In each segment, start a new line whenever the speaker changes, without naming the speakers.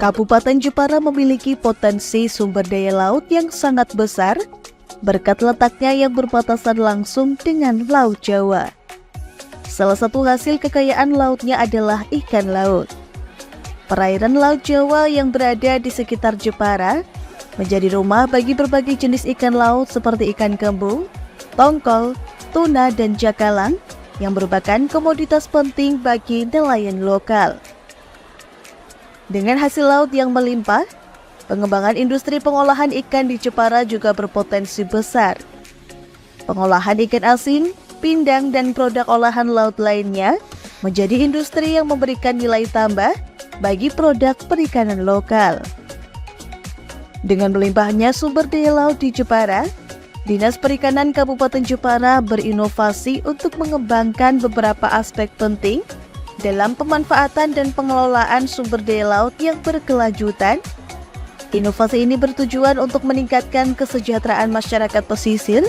Kabupaten Jepara memiliki potensi sumber daya laut yang sangat besar berkat letaknya yang berbatasan langsung dengan Laut Jawa. Salah satu hasil kekayaan lautnya adalah ikan laut. Perairan Laut Jawa yang berada di sekitar Jepara menjadi rumah bagi berbagai jenis ikan laut seperti ikan kembung, tongkol, tuna, dan jakalang yang merupakan komoditas penting bagi nelayan lokal. Dengan hasil laut yang melimpah, pengembangan industri pengolahan ikan di Jepara juga berpotensi besar. Pengolahan ikan asin, pindang, dan produk olahan laut lainnya menjadi industri yang memberikan nilai tambah bagi produk perikanan lokal. Dengan melimpahnya sumber daya laut di Jepara, Dinas Perikanan Kabupaten Jepara berinovasi untuk mengembangkan beberapa aspek penting dalam pemanfaatan dan pengelolaan sumber daya laut yang berkelanjutan. Inovasi ini bertujuan untuk meningkatkan kesejahteraan masyarakat pesisir,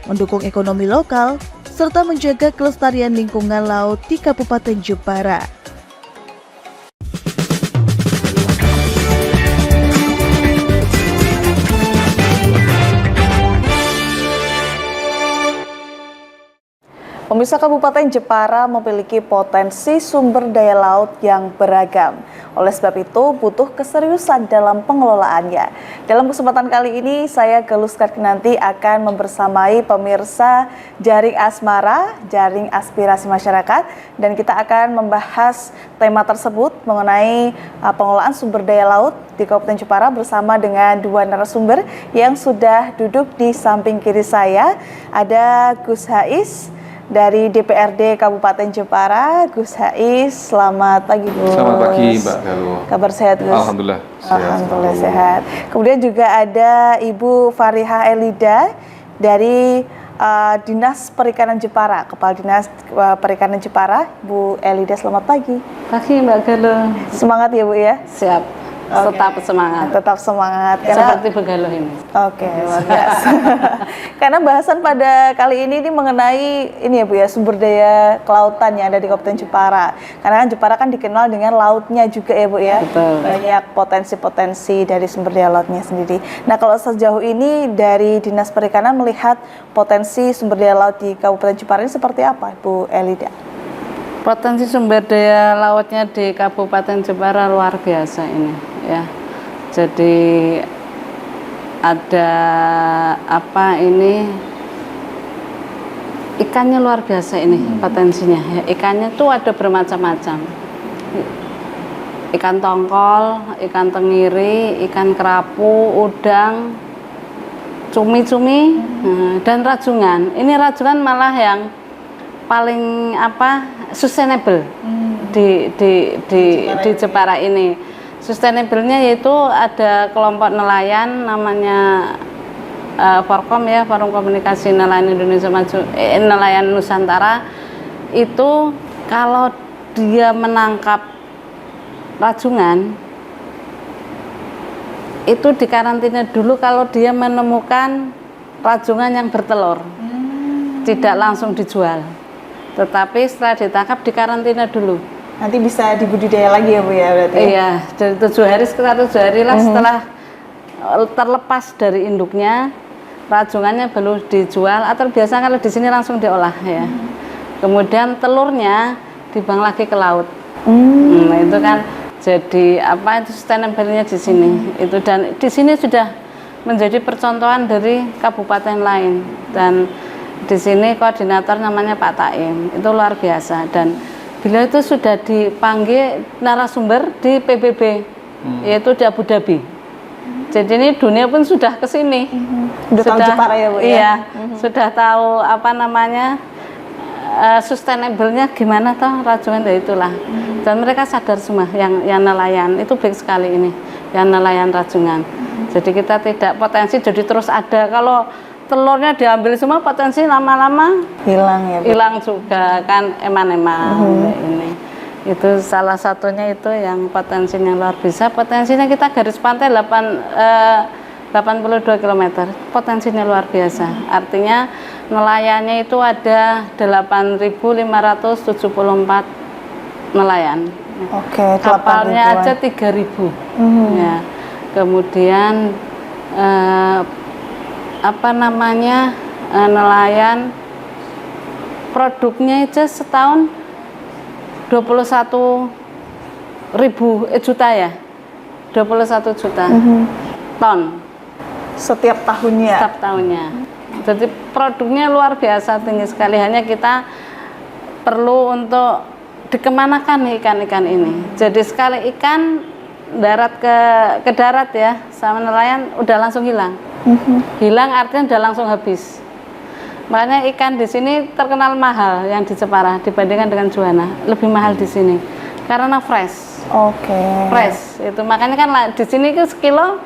mendukung ekonomi lokal, serta menjaga kelestarian lingkungan laut di Kabupaten Jepara.
Pemirsa, Kabupaten Jepara memiliki potensi sumber daya laut yang beragam. Oleh sebab itu, butuh keseriusan dalam pengelolaannya. Dalam kesempatan kali ini, saya Gelus Karkinanti akan membersamai pemirsa Jaring Asmara, Jaring Aspirasi Masyarakat, dan kita akan membahas tema tersebut mengenai pengelolaan sumber daya laut di Kabupaten Jepara bersama dengan dua narasumber yang sudah duduk di samping kiri saya. Ada Gus Hais dari DPRD Kabupaten Jepara. Gus Hais, selamat pagi Gus.
Selamat pagi Mbak Galuh.
Kabar sehat Gus?
Alhamdulillah.
Alhamdulillah sehat. Kemudian juga ada Ibu Fariha Elida dari Dinas Perikanan Jepara, Kepala Dinas Perikanan Jepara. Bu Elida, selamat pagi.
Pagi Mbak Galuh.
Semangat ya Bu ya?
Siap.
Okay.
Tetap semangat.
Tetap semangat.
Seperti Begaluh ini.
Oke, luar biasa. Karena bahasan pada kali ini mengenai ini ya Bu ya, sumber daya kelautan yang ada di Kabupaten Jepara. Karena kan Jepara kan dikenal dengan lautnya juga ya Bu ya.
Betul.
Banyak potensi-potensi dari sumber daya lautnya sendiri. Nah, kalau sejauh ini dari Dinas Perikanan melihat potensi sumber daya laut di Kabupaten Jepara ini seperti apa Bu Elida?
Potensi sumber daya lautnya di Kabupaten Jepara luar biasa ini ya. Jadi ada ikannya luar biasa ini potensinya ya. Ikannya tuh ada bermacam-macam. Ikan tongkol, ikan tenggiri, ikan kerapu, udang, cumi-cumi, dan rajungan. Ini rajungan malah yang paling sustainable di Jepara ini. Sustainable-nya yaitu ada kelompok nelayan namanya Forkom ya, Forum Komunikasi Nelayan Indonesia Maju, Nelayan Nusantara. Itu kalau dia menangkap rajungan itu dikarantina dulu kalau dia menemukan rajungan yang bertelur. Tidak langsung dijual. Tetapi setelah ditangkap dikarantina dulu.
Nanti bisa dibudidaya lagi ya Bu ya berarti?
Iya, dari 7 hari sekitar 7 hari lah setelah terlepas dari induknya, rajungannya baru dijual atau biasa kalau di sini langsung diolah ya. Kemudian telurnya dibuang lagi ke laut. Nah, itu kan jadi itu sustainable-nya di sini. Itu dan di sini sudah menjadi percontohan dari kabupaten lain dan di sini koordinator namanya Pak Taim, itu luar biasa dan beliau itu sudah dipanggil narasumber di PBB, yaitu di Abu Dhabi. Jadi ini dunia pun sudah ke sini.
Sudah tahu Jepara ya Bu ya?
Iya, sudah tahu sustainable-nya gimana toh rajungan dari itulah. Dan mereka sadar semua yang nelayan, itu baik sekali ini, yang nelayan rajungan. Jadi kita tidak potensi jadi terus ada, kalau telurnya diambil semua potensi lama-lama
hilang ya Bu? Hilang
juga kan eman-eman ini. Itu salah satunya itu yang potensinya luar biasa. Potensinya kita garis pantai 82 km, potensinya luar biasa. Artinya nelayannya itu ada 8.574 nelayan.
Oke,
Kapalnya
8.000-an.
aja 3.000. Ya. Kemudian nelayan produknya aja setahun 21.000 juta ya. 21 juta ton
Setiap tahunnya.
setiap tahunnya. Jadi produknya luar biasa tinggi sekali. Hanya kita perlu untuk dikemanakan nih ikan-ikan ini. Jadi sekali ikan darat ke darat ya, sama nelayan udah langsung hilang. Hilang artinya udah langsung habis. Makanya ikan di sini terkenal mahal yang di Jepara dibandingkan dengan Juwana. Lebih mahal di sini karena fresh.
Oke.
Fresh itu makanya kan di sini ke sekilo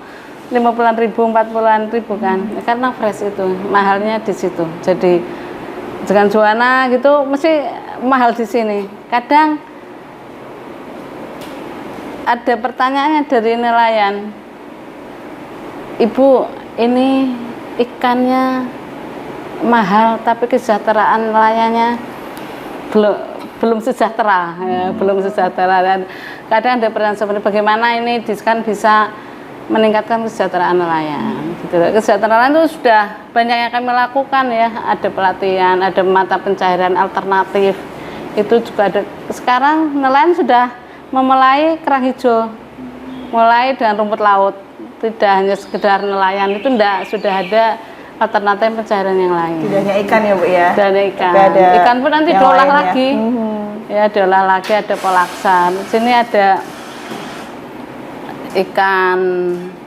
50.000 40.000 kan, karena fresh itu mahalnya di situ. Jadi dengan Juwana gitu mesti mahal di sini. Kadang ada pertanyaannya dari nelayan, Ibu, ini ikannya mahal tapi kesejahteraan nelayannya belum sejahtera, ya, belum sejahtera. Dan kadang ada pertanyaan seperti bagaimana ini kan bisa meningkatkan kesejahteraan nelayan. Gitu. Kesejahteraan itu sudah banyak yang kami lakukan ya, ada pelatihan, ada mata pencaharian alternatif. Itu juga ada. Sekarang nelayan sudah memulai kerang hijau, mulai dengan rumput laut. Tidak hanya sekedar nelayan, itu enggak, sudah ada alternatif pencaharian yang lain.
Tidak hanya ikan ya Bu ya?
Dan ikan.
Ada
Ikan pun nanti
yang
diolah
lainnya.
lagi. Ya, diolah lagi, ada pelaksan. Sini ada ikan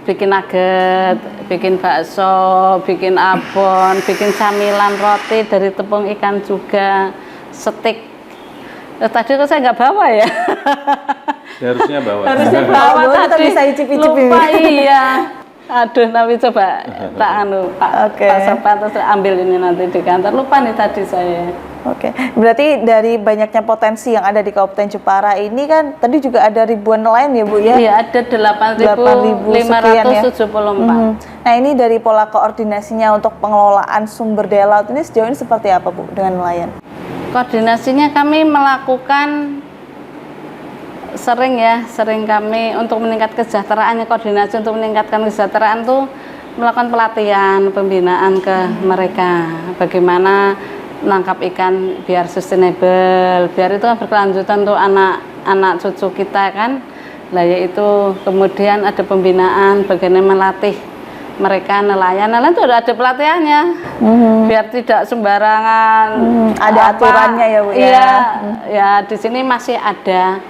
bikin nugget, bikin bakso, bikin abon, bikin camilan roti dari tepung ikan juga, steak. Tadi kok saya nggak bawa ya?
Harusnya bawa.
Harusnya bawa
Bawa, kita
tadi.
bisa icip-icip
Lupa
ini.
iya. Aduh, nanti coba tak Pak,
Oke.
Pak Sopan terus ambil ini nanti di kantor. Lupa nih tadi saya.
Oke, berarti dari banyaknya potensi yang ada di Kabupaten Jepara ini kan tadi juga ada ribuan nelayan ya Bu ya?
Iya, ada 8.574.
Nah ini dari pola koordinasinya untuk pengelolaan sumber daya laut ini sejauh ini seperti apa Bu dengan nelayan?
Koordinasinya kami melakukan sering kami untuk meningkat kesejahteraannya, koordinasi untuk meningkatkan kesejahteraan tuh melakukan pelatihan, pembinaan ke mereka, bagaimana nangkap ikan biar sustainable, biar itu berkelanjutan untuk anak cucu kita kan. Lah yaitu kemudian ada pembinaan bagaimana melatih mereka nelayan itu ada pelatihannya, biar tidak sembarangan.
Ada aturannya ya Bu ya?
Iya, ya di sini masih ada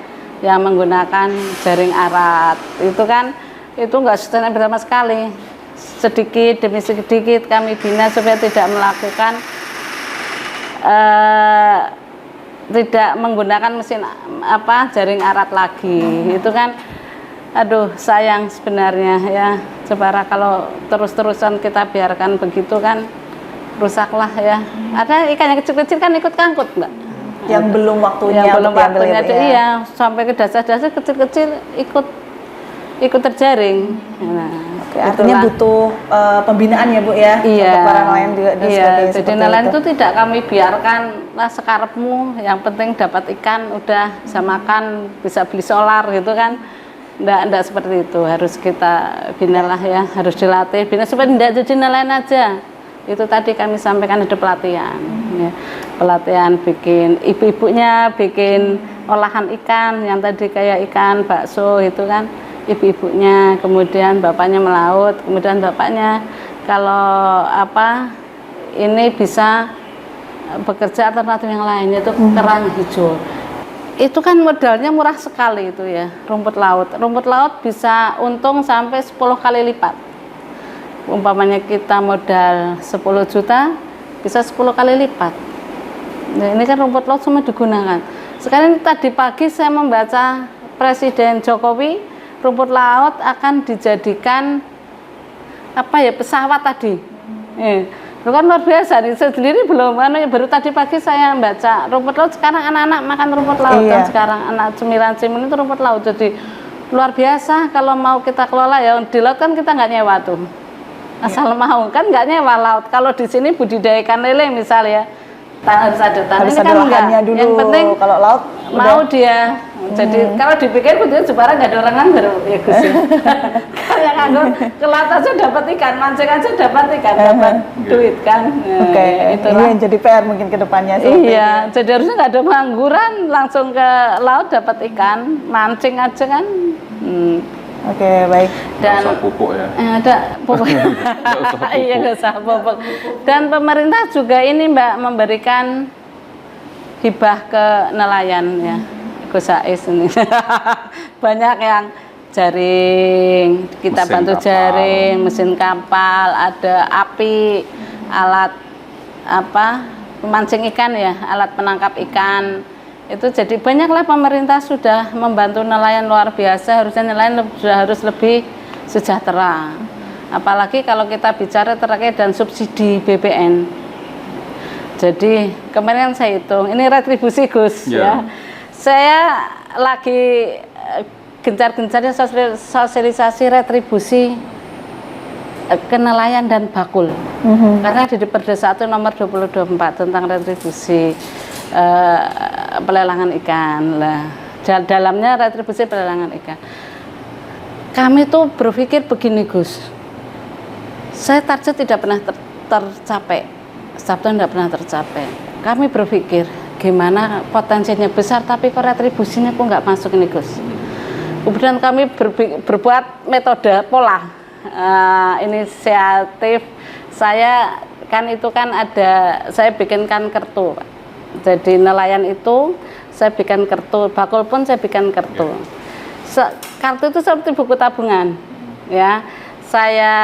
yang menggunakan jaring arat. Itu kan itu enggak sustainable sama sekali. Sedikit demi sedikit kami bina supaya tidak melakukan tidak menggunakan mesin jaring arat lagi. Itu kan aduh sayang sebenarnya ya. Jepara kalau terus-terusan kita biarkan begitu kan rusaklah ya. Ada ikan yang kecil-kecil kan ikut kangkut Mbak.
Yang belum waktunya
Yang belum
untuk diambil
waktunya
ya, Bu, ya?
iya, sampai ke dasar-dasar kecil-kecil ikut terjaring. Nah,
Oke, artinya
itulah.
butuh pembinaan ya Bu ya?
Iya,
Untuk para nelayan juga dan
iya.
sebagainya
Jadi
seperti
nelayan
itu.
itu tidak kami biarkan lah sekarepmu, yang penting dapat ikan, udah bisa makan, bisa beli solar gitu kan. Enggak seperti itu, harus kita bina lah ya, harus dilatih, bina supaya tidak jadi nelayan aja. Itu tadi kami sampaikan ada pelatihan, ya. Pelatihan bikin ibu-ibunya bikin olahan ikan yang tadi kayak ikan bakso itu kan. Ibu-ibunya, kemudian bapaknya melaut, kemudian bapaknya kalau ini bisa bekerja alternatif yang lain yaitu kerang hijau. Itu kan modalnya murah sekali itu ya, rumput laut. Rumput laut bisa untung sampai 10 kali lipat. Umpamanya kita modal 10 juta, bisa 10 kali lipat. Nah, ini kan rumput laut semua digunakan. Sekarang tadi pagi saya membaca Presiden Jokowi, rumput laut akan dijadikan pesawat tadi. Itu kan luar biasa. Saya sendiri belum baru tadi pagi saya baca rumput laut sekarang anak-anak makan rumput laut
Iya.
kan sekarang anak cemilan itu rumput laut. Jadi luar biasa kalau mau kita kelola ya di laut kan kita nggak nyewa tuh. asal mau, kan nggak nyewa laut. Kalau di sini budidaya ikan lele misalnya, harus ada tanah,
Harus
ini
ada
kan
lahannya
enggak.
dulu.
Yang penting
Kalau laut
mau dia. Jadi kalau dipikir budidaya Jepara nggak ada orang kan baru ya Gus. Kayak nganggur ke laut aja dapat ikan, mancing aja dapat ikan, dapat duit kan. Nah,
Oke,
ya
ini
itulah.
yang jadi PR mungkin ke depannya.
Iya, jadi harusnya nggak ada pengangguran, langsung ke laut dapat ikan, mancing aja kan.
Oke, baik.
Nggak
Dan
usah pupuk ya.
ada pupuk.
Nggak usah pupuk.
Iya, nggak usah pupuk. Dan pemerintah juga ini Mbak memberikan hibah ke nelayan ya, Gus Ais ini. Banyak yang jaring, kita
Mesin
bantu
kapal.
jaring, mesin kapal, ada api, alat pemancing ikan ya, alat penangkap ikan. Itu jadi banyaklah pemerintah sudah membantu nelayan luar biasa. Harusnya nelayan sudah harus lebih sejahtera, apalagi kalau kita bicara terkait dan subsidi BBN. Jadi kemarin saya hitung ini retribusi Gus ya. Saya lagi gencar-gencarnya sosialisasi retribusi ke nelayan dan bakul. Karena di Perda 1 nomor 2024 tentang retribusi pelelangan ikan lah. Dalamnya retribusi pelelangan ikan. Kami tuh berpikir begini Gus. Saya target tidak pernah tercapai. Sabtu tidak pernah tercapai. Kami berpikir gimana potensinya besar tapi kok retribusinya kok nggak masuk ini Gus. Kemudian kami berbuat metode pola inisiatif saya kan itu kan ada saya bikinkan kartu. Jadi nelayan itu saya bikin kartu, bakul pun saya bikin kartu. Kartu itu seperti buku tabungan, ya. Saya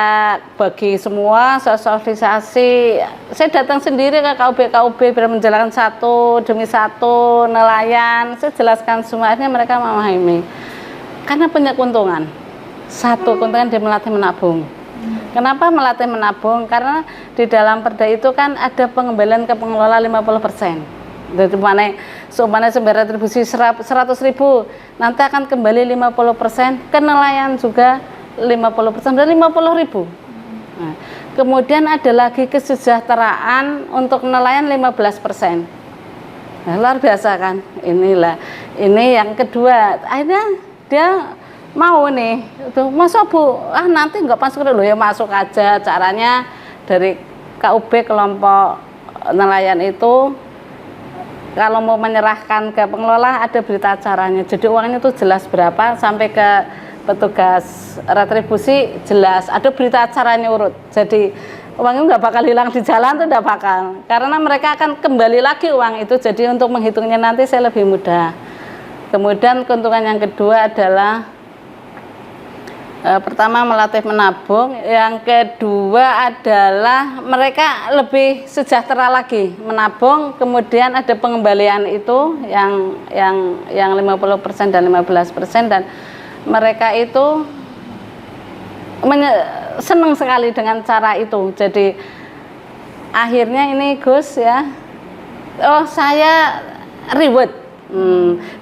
bagi semua, saya sosialisasi. Saya datang sendiri ke KUB biar menjalankan satu demi satu nelayan. Saya jelaskan semuanya mereka memahami. Karena punya keuntungan. Satu keuntungan dia melatih menabung. Kenapa melatih menabung? Karena di dalam perda itu kan ada pengembalian ke pengelola 50%. Dari mana seumpamanya sebenarnya retribusi 100.000 nanti akan kembali 50% ke nelayan juga 50% dari 50.000. Nah, kemudian ada lagi kesejahteraan untuk nelayan 15%. Nah, luar biasa kan? Inilah ini yang kedua. Akhirnya dia mau nih, tuh masa Bu, nanti nggak masuk dulu ya masuk aja. Caranya dari KUB kelompok nelayan itu kalau mau menyerahkan ke pengelola ada berita acaranya. Jadi uangnya itu jelas berapa sampai ke petugas retribusi jelas. Ada berita acaranya urut. Jadi uangnya nggak bakal hilang di jalan tuh nggak bakal. Karena mereka akan kembali lagi uang itu. Jadi untuk menghitungnya nanti saya lebih mudah. Kemudian keuntungan yang kedua adalah pertama melatih menabung, yang kedua adalah mereka lebih sejahtera lagi menabung, kemudian ada pengembalian itu yang 50% dan 15% dan mereka itu senang sekali dengan cara itu. Jadi akhirnya ini Gus ya, oh saya reward.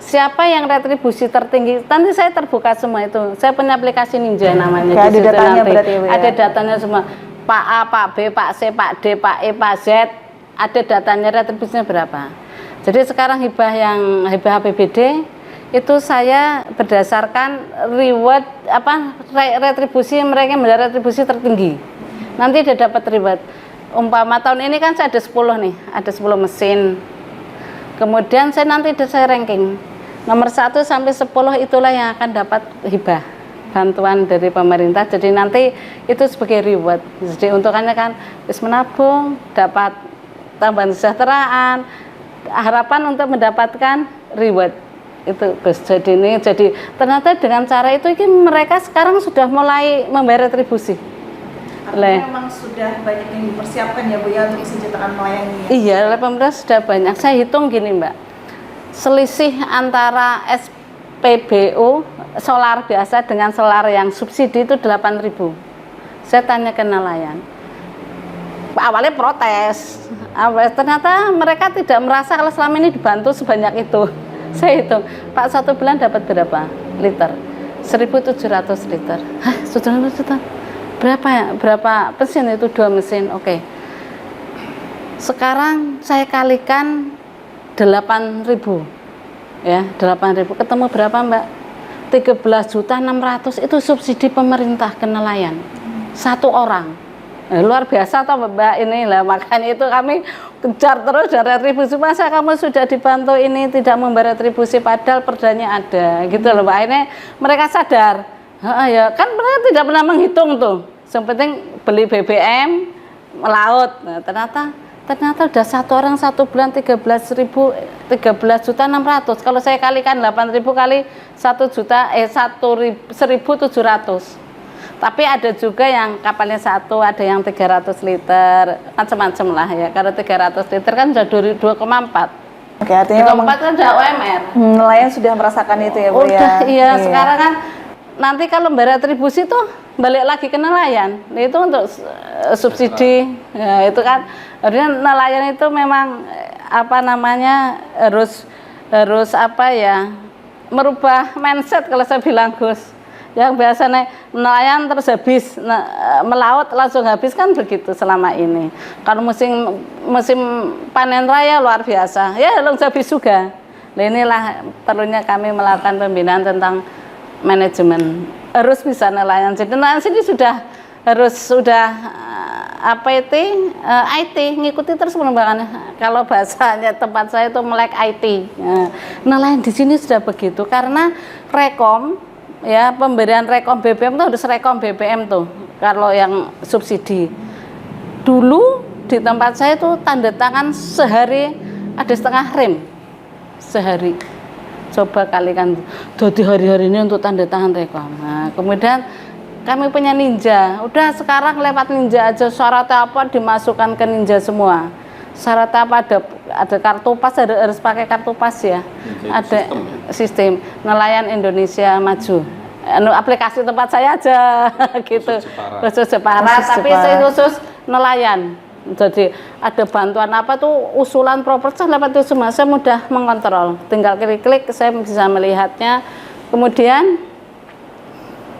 Siapa yang retribusi tertinggi? Nanti saya terbuka semua itu. Saya punya aplikasi Ninja namanya.
Ada datanya
nanti.
berarti ya?
Ada datanya semua. Pak A, Pak B, Pak C, Pak D, Pak E, Pak Z. Ada datanya retribusinya berapa. Jadi sekarang hibah APBD itu saya berdasarkan reward retribusi mereka yang retribusi tertinggi. Nanti dia dapat reward. Umpama tahun ini kan saya ada 10 nih, ada 10 mesin. Kemudian saya nanti saya ranking nomor 1 sampai 10 itulah yang akan dapat hibah bantuan dari pemerintah. Jadi nanti itu sebagai reward. Jadi untukannya kan bisa menabung, dapat tambahan kesejahteraan, harapan untuk mendapatkan reward itu Gus. Jadi ternyata dengan cara itu mereka sekarang sudah mulai membayar retribusi.
Memang sudah banyak yang dipersiapkan ya Bu ya untuk kesejahteraan nelayan ini.
Iya, pemerintah sudah banyak. Saya hitung gini Mbak, selisih antara SPBU solar biasa dengan solar yang subsidi itu 8.000. Saya tanya ke nelayan. Awalnya protes, ternyata mereka tidak merasa kalau selama ini dibantu sebanyak itu. Saya hitung, Pak 1 bulan dapat berapa liter? 1.700 liter. Hah, 700 liter? berapa mesin itu? 2 mesin. Oke. Sekarang saya kalikan 8.000. Ya, 8.000 ketemu berapa, Mbak? 13.600.000 itu subsidi pemerintah ke nelayan. Satu orang. Luar biasa toh Mbak ini lah, makanya itu kami kejar terus dari retribusi. Masa kamu sudah dibantu ini tidak membayar retribusi padahal perdanya ada gitu loh Mbak. Ini mereka sadar. Ya kan mereka tidak pernah menghitung tuh. Yang penting beli BBM melaut. Nah, ternyata udah satu orang 1 bulan 13.600.000. Kalau saya kalikan 8.000 kali 1.700.000. Tapi ada juga yang kapalnya satu, ada yang 300 liter, macam-macam lah ya. Kalau 300 liter kan sudah 2,4.
Oke, artinya
2,4 kan sudah UMR.
Nelayan sudah merasakan itu ya Bu ya.
Udah, iya. Sekarang kan nanti kalau bayar retribusi tuh balik lagi ke nelayan. Nah, itu untuk subsidi. Ya, itu kan artinya nelayan itu memang apa namanya harus apa ya, merubah mindset kalau saya bilang Gus. Yang biasanya nelayan terus habis, melaut langsung habis kan begitu selama ini. Kalau musim panen raya luar biasa, ya langsung habis juga. Nah, inilah perlunya kami melakukan pembinaan tentang manajemen. Harus bisa nelayan. Jadi nelayan sini sudah apa itu IT ngikuti terus pengembangannya. Kalau bahasanya tempat saya itu melek IT. Nelayan di sini sudah begitu karena rekom. Ya, pemberian rekom BBM itu harus rekom BBM tuh kalau yang subsidi. Dulu di tempat saya tuh tanda tangan sehari ada setengah rem sehari. Coba kalikan jadi hari-hari ini untuk tanda tangan rekom. Nah, kemudian kami punya Ninja. Udah sekarang lewat Ninja aja, syaratnya apa dimasukkan ke Ninja semua. Syaratnya apa, ada kartu pas, harus pakai kartu pas ya. Ada sistem nelayan Indonesia maju. Aplikasi tempat saya aja gitu. Khusus Jepara, tapi saya khusus nelayan. Jadi ada bantuan apa tuh usulan proposal lewat itu semua, saya mudah mengontrol. Tinggal klik-klik saya bisa melihatnya. Kemudian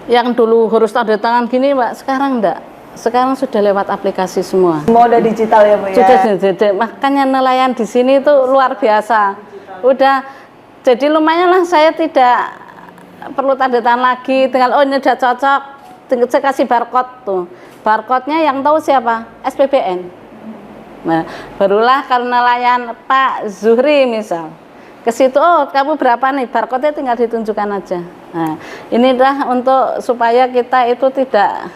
yang dulu harus tanda tangan gini Mbak, sekarang enggak. Sekarang sudah lewat aplikasi semua.
Semua udah digital ya Bu ya.
Sudah. Makanya nelayan di sini itu luar biasa. Udah, jadi lumayan lah saya tidak perlu tanda tangan lagi. Tinggal ini udah cocok. Tinggal saya kasih barcode tuh. Barcode-nya yang tahu siapa? SPBN. Nah, barulah kalau nelayan Pak Zuhri misal. Ke situ, oh kamu berapa nih, barcode-nya tinggal ditunjukkan aja. Nah, inilah untuk supaya kita itu tidak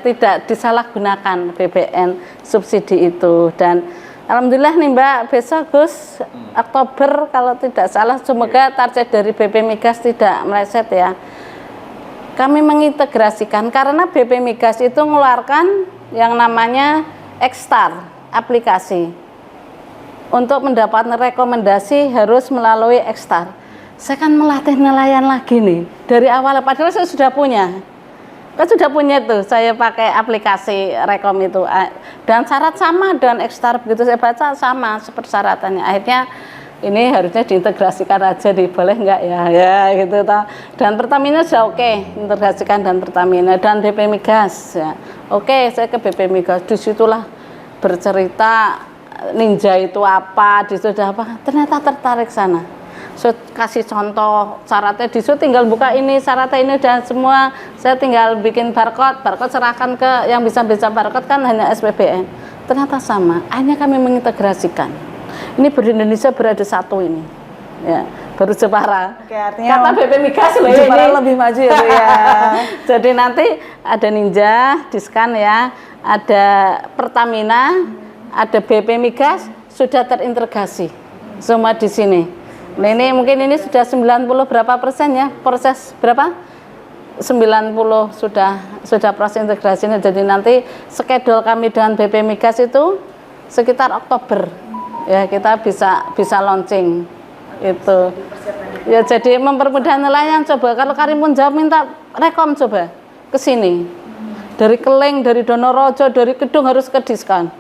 tidak disalahgunakan BBM subsidi itu. Dan alhamdulillah nih Mbak, besok Gus Oktober kalau tidak salah, semoga target dari BP Migas tidak meleset ya. Kami mengintegrasikan karena BP Migas itu mengeluarkan yang namanya Ekstar aplikasi. Untuk mendapatkan rekomendasi harus melalui Ekstar. Saya kan melatih nelayan lagi nih dari awal, padahal saya sudah punya. Kan sudah punya tuh, saya pakai aplikasi rekom itu. Dan syarat sama dengan Ekstar, begitu saya baca sama persyaratannya. Akhirnya ini harusnya diintegrasikan aja, boleh enggak ya? Ya gitu toh. Dan Pertamina sudah oke, integrasikan dan Pertamina dan BP Migas ya. Oke, saya ke BP Migas, disitulah bercerita Ninja itu apa, disitu apa, ternyata tertarik sana. So, kasih contoh syaratnya, disitu tinggal buka ini, syaratnya ini dan semua, saya tinggal bikin barcode serahkan ke yang bisa barcode kan hanya SPBN. Ternyata sama, akhirnya kami mengintegrasikan. Ini Indonesia berada satu ini, ya, baru Jepara.
Oke, artinya
kata BP Migas loh
Jepara
ini
lebih maju ya Bu ya.
Jadi nanti ada Ninja, Diskan ya, ada Pertamina, ada BP Migas sudah terintegrasi semua di sini. Nah, ini mungkin ini sudah 90 berapa persen ya, proses berapa? 90 sudah proses integrasinya. Jadi nanti schedule kami dengan BP Migas itu sekitar Oktober ya, kita bisa launching itu. Ya, jadi mempermudah nelayan. Coba kalau Karimun Jawa minta rekom coba ke sini. Dari Keleng, dari Donorojo, dari Kedung harus ke Diskan.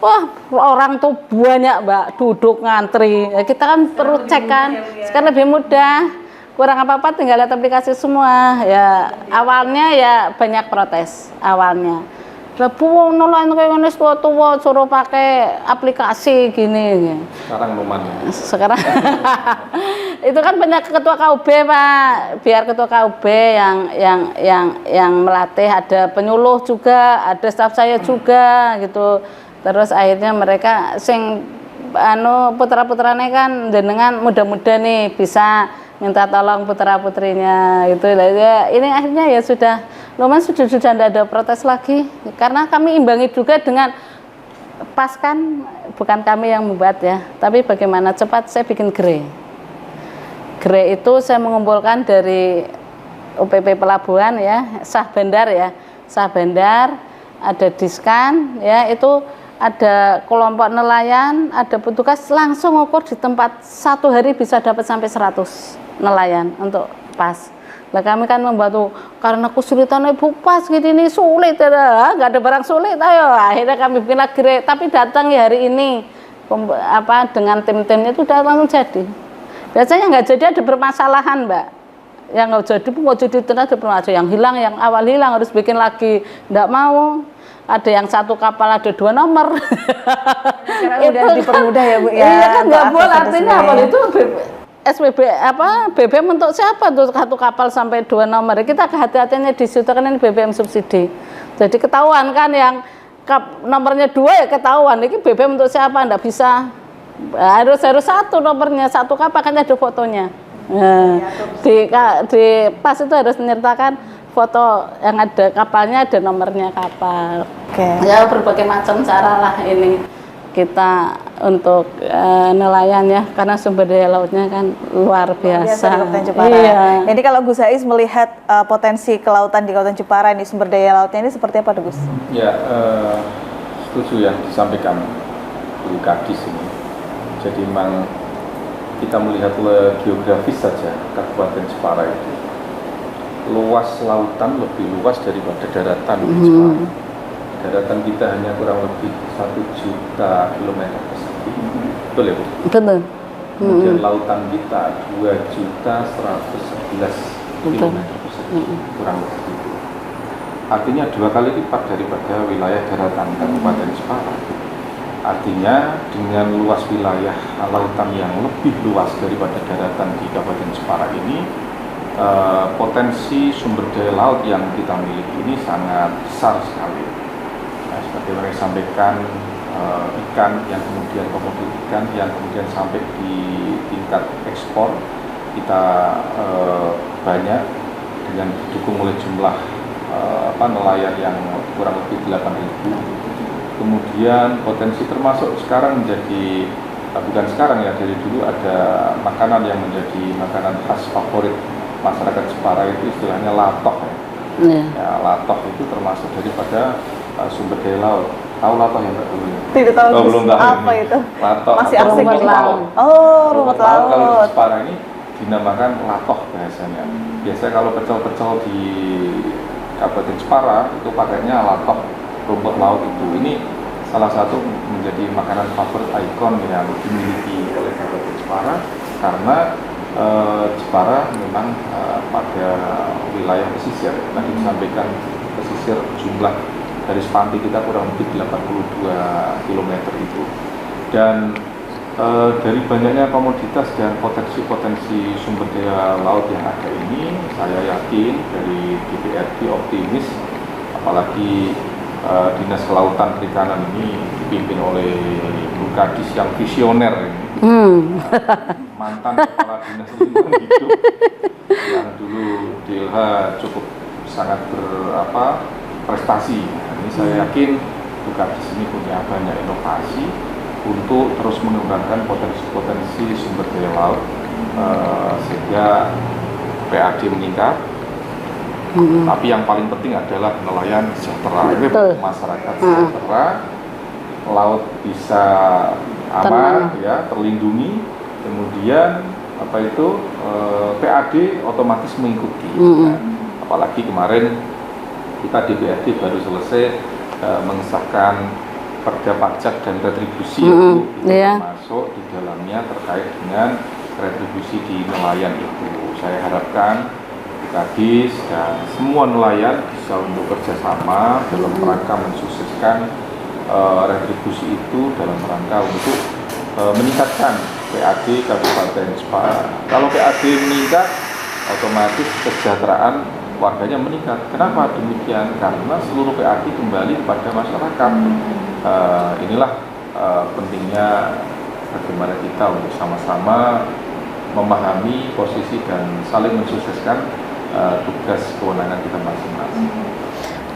Wah, orang tuh banyak Mbak, duduk ngantri. Ya, kita kan perlu cek kan. Sekarang lebih mudah. kurang apa-apa tinggal lihat aplikasi semua. Ya awalnya ya banyak protes awalnya. Lebu nolain kayak gini tua-tua suruh pakai aplikasi gini.
Sekarang lumayan.
Sekarang itu kan banyak ketua KUB Pak, biar ketua KUB yang melatih, ada penyuluh juga, ada staf saya juga gitu. Terus akhirnya mereka sing putra-putrane kan jenengan muda-muda nih bisa minta tolong putra-putrinya gitu. Ya, ini akhirnya ya sudah lumayan, sudah tidak ada protes lagi karena kami imbangi juga dengan pas kan bukan kami yang membuat ya, tapi bagaimana cepat saya bikin GRE itu saya mengumpulkan dari UPP Pelabuhan ya, sah bandar, ada diskan ya, itu ada kelompok nelayan, ada petugas langsung ukur di tempat, 1 hari bisa dapat sampai 100 nelayan untuk pas. Lah kami kan membantu karena kesulitan ibu pas gitu ini sulit ya, nggak ada barang sulit, ayo akhirnya kami bikin lagi, tapi datang ya hari ini dengan tim-timnya itu udah langsung jadi. Biasanya nggak jadi ada permasalahan Mbak, yang nggak jadi mau jadi ternyata ada permasalahan, yang hilang, yang awal hilang harus bikin lagi, nggak mau. Ada yang 1 kapal ada 2 nomor.
Itu udah dipermudah ya Bu ya.
Iya kan nggak boleh, artinya apa itu SPB BBM untuk siapa tuh 1 kapal sampai 2 nomor. Kita kehati-hatiannya di situ kan ini BBM subsidi. Jadi ketahuan kan yang nomornya 2 ya ketahuan. Ini BBM untuk siapa, enggak bisa. Harus 1 nomornya, 1 kapal kan ada fotonya. Nah, di pas itu harus menyertakan foto yang ada kapalnya, ada nomornya kapal.
Oke.
Ya berbagai macam cara lah ini kita untuk nelayan ya, karena sumber daya lautnya kan luar biasa.
Di Kabupaten Jepara.
Iya.
Jadi kalau Gus Ais melihat potensi kelautan di Kabupaten Jepara ini, sumber daya lautnya ini seperti apa Gus?
Ya, setuju yang disampaikan Bu Kadis ini. Jadi memang kita melihat geografis saja Kabupaten Jepara itu luas lautan lebih luas daripada daratan di Jepara. Daratan kita hanya kurang lebih 1 juta kilometer persegi. Betul ya Bu?
Betul.
Kemudian lautan kita 2.111 kilometer persegi, kurang lebih itu. Artinya 2 kali lipat daripada wilayah daratan Kabupaten Jepara. Artinya dengan luas wilayah lautan yang lebih luas daripada daratan di Kabupaten Jepara ini, potensi sumber daya laut yang kita miliki ini sangat besar sekali. Nah, seperti yang saya sampaikan, ikan yang kemudian komoditi ikan yang kemudian sampai di tingkat ekspor kita banyak dengan didukung oleh jumlah nelayan yang kurang lebih 8.000. Kemudian potensi termasuk sekarang menjadi bukan sekarang ya, dari dulu ada makanan yang menjadi makanan khas favorit masyarakat Jepara itu istilahnya latok ya. Ya, latok itu termasuk daripada sumber daya laut. Tahu latok yang Mbak dulu?
Tidak tahu.
Belum tahu.
Apa itu?
Latok
masih
atau
asing
rumput laut.
Oh, rumput laut.
Kalau di Jepara ini dinamakan latok bahasanya. Biasanya kalau pecel-pecel di Kabupaten Jepara itu pakainya latok, rumput laut itu. Ini salah satu menjadi makanan favorit ikon yang dimiliki oleh Kabupaten Jepara karena Jepara memang pada wilayah pesisir. Tadi disampaikan pesisir jumlah garis pantai kita kurang lebih 82 km itu. Dan dari banyaknya komoditas dan potensi-potensi sumber daya laut yang ada ini, saya yakin dari DPRD optimis, apalagi Dinas Kelautan Perikanan ini dipimpin oleh Bu Kadis yang visioner ini. Mantan kepala dinas lingkungan hidup yang dulu DLH cukup sangat berprestasi. Ini saya yakin Bu Kadis ini punya banyak inovasi untuk terus mengembangkan potensi-potensi sumber daya laut sehingga PAD meningkat. Tapi yang paling penting adalah nelayan sejahtera, masyarakat sejahtera, laut bisa aman, ya, terlindungi, kemudian PAD otomatis mengikuti. Ya. Apalagi kemarin kita DPRD baru selesai mengesahkan Perda Pajak dan Retribusi itu termasuk di dalamnya terkait dengan retribusi di nelayan itu. Saya harapkan Kadis dan semua nelayan bisa untuk kerjasama dalam rangka mensukseskan retribusi itu dalam rangka untuk meningkatkan PAD Kabupaten Jepara. Kalau PAD meningkat, otomatis kesejahteraan warganya meningkat. Kenapa demikian? Karena seluruh PAD kembali kepada masyarakat. Inilah pentingnya bagaimana kita untuk sama-sama memahami posisi dan saling mensukseskan tugas kewenangan kita masing-masing.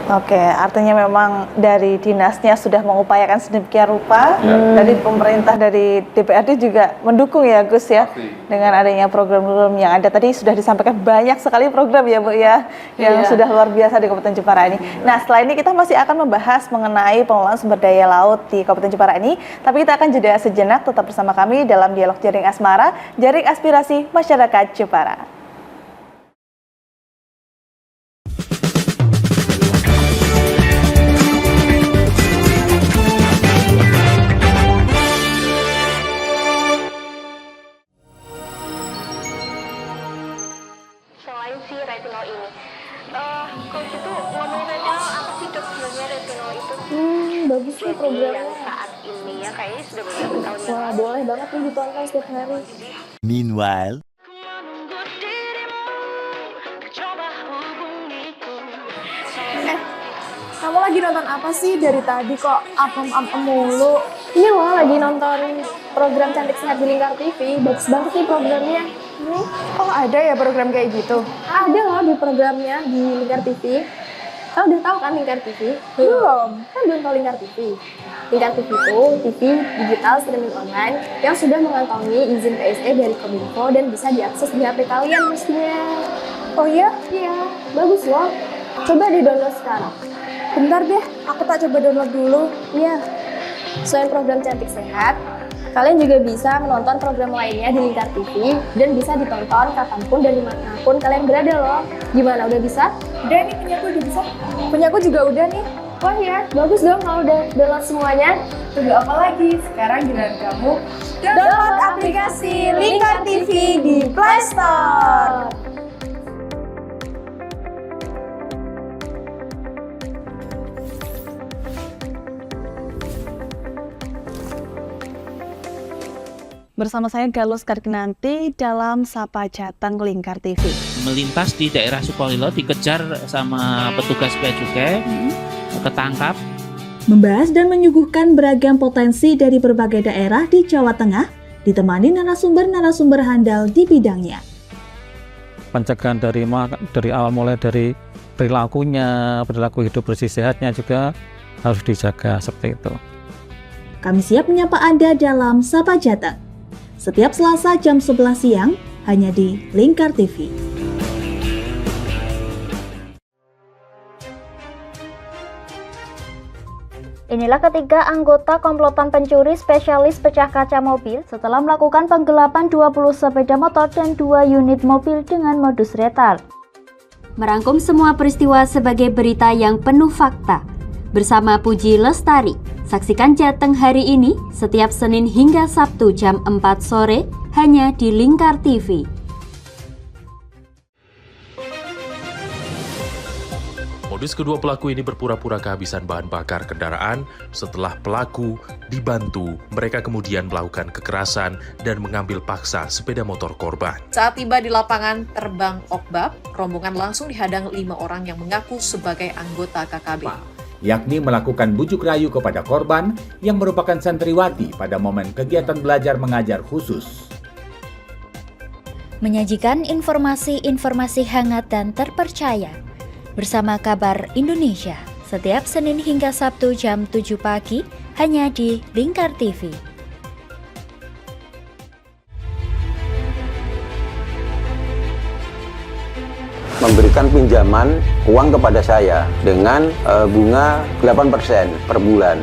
Oke, artinya memang dari dinasnya sudah mengupayakan sedemikian rupa, dari pemerintah, dari DPRD juga mendukung ya Gus ya.
Pasti.
Dengan adanya program-program yang ada tadi sudah disampaikan banyak sekali program ya Bu ya, yang sudah luar biasa di Kabupaten Jepara ini. Nah, setelah ini kita masih akan membahas mengenai pengelolaan sumber daya laut di Kabupaten Jepara ini, tapi kita akan jeda sejenak, tetap bersama kami dalam dialog Jaring Asmara, Jaring Aspirasi Masyarakat Jepara.
Selain si retinol ini, coach itu ngomongin retinol apa sih dok sebenarnya retinol itu?
Bagus nih
Jadi
programnya.
yang saat ini ya kayaknya sudah beberapa tahun yang
Wah,
lalu.
boleh banget nih ditonton setiap hari.
Meanwhile,
Kamu lagi nonton apa sih dari tadi kok apem-apem mulu? Ini loh lagi nonton program Cantik Sehat di Lingkar TV. Bagus banget nih programnya.
Oh, ada ya program kayak gitu?
Ada loh di programnya di Lingkar TV. Kau udah tahu kan Lingkar TV?
Belum.
Kan belum tahu Lingkar TV. Lingkar TV itu TV digital streaming online yang sudah mengantongi izin PSE dari Kominfo dan bisa diakses di HP kalian mestinya.
Oh iya?
Iya, bagus loh. Coba di-download sekarang.
Bentar deh, aku tak coba download dulu.
Iya. Selain program Cantik Sehat, kalian juga bisa menonton program lainnya di Lingkar TV dan bisa ditonton kapanpun dan dimanapun kalian berada loh. Gimana, udah bisa?
Udah nih, punyaku udah bisa. Punyaku juga udah nih.
Wah ya, bagus dong kalau udah download semuanya.
Tunggu apa lagi? Sekarang giliran kamu download aplikasi Lingkar TV di Play Store.
Bersama saya Galus Karkinanti dalam Sapa Jateng Lingkar TV.
Melintas di daerah Sukolilo dikejar sama petugas bea cukai, ketangkap.
Membahas dan menyuguhkan beragam potensi dari berbagai daerah di Jawa Tengah, ditemani narasumber-narasumber handal di bidangnya.
Pencegahan dari awal mulai dari perilaku hidup bersih sehatnya juga harus dijaga seperti itu.
Kami siap menyapa Anda dalam Sapa Jateng. Setiap Selasa jam 11 siang, hanya di Lingkar TV.
Inilah ketiga anggota komplotan pencuri spesialis pecah kaca mobil setelah melakukan penggelapan 20 sepeda motor dan 2 unit mobil dengan modus retard.
Merangkum semua peristiwa sebagai berita yang penuh fakta. Bersama Puji Lestari, saksikan Jateng hari ini setiap Senin hingga Sabtu jam 4 sore hanya di Lingkar TV.
Modus kedua pelaku ini berpura-pura kehabisan bahan bakar kendaraan. Setelah pelaku dibantu, mereka kemudian melakukan kekerasan dan mengambil paksa sepeda motor korban.
Saat tiba di lapangan terbang Okbab, rombongan langsung dihadang 5 orang yang mengaku sebagai anggota KKB.
Yakni melakukan bujuk rayu kepada korban yang merupakan santriwati pada momen kegiatan belajar mengajar khusus.
Menyajikan informasi-informasi hangat dan terpercaya bersama Kabar Indonesia setiap Senin hingga Sabtu jam 7 pagi hanya di Lingkar TV.
Memberikan pinjaman uang kepada saya dengan bunga 8% per bulan.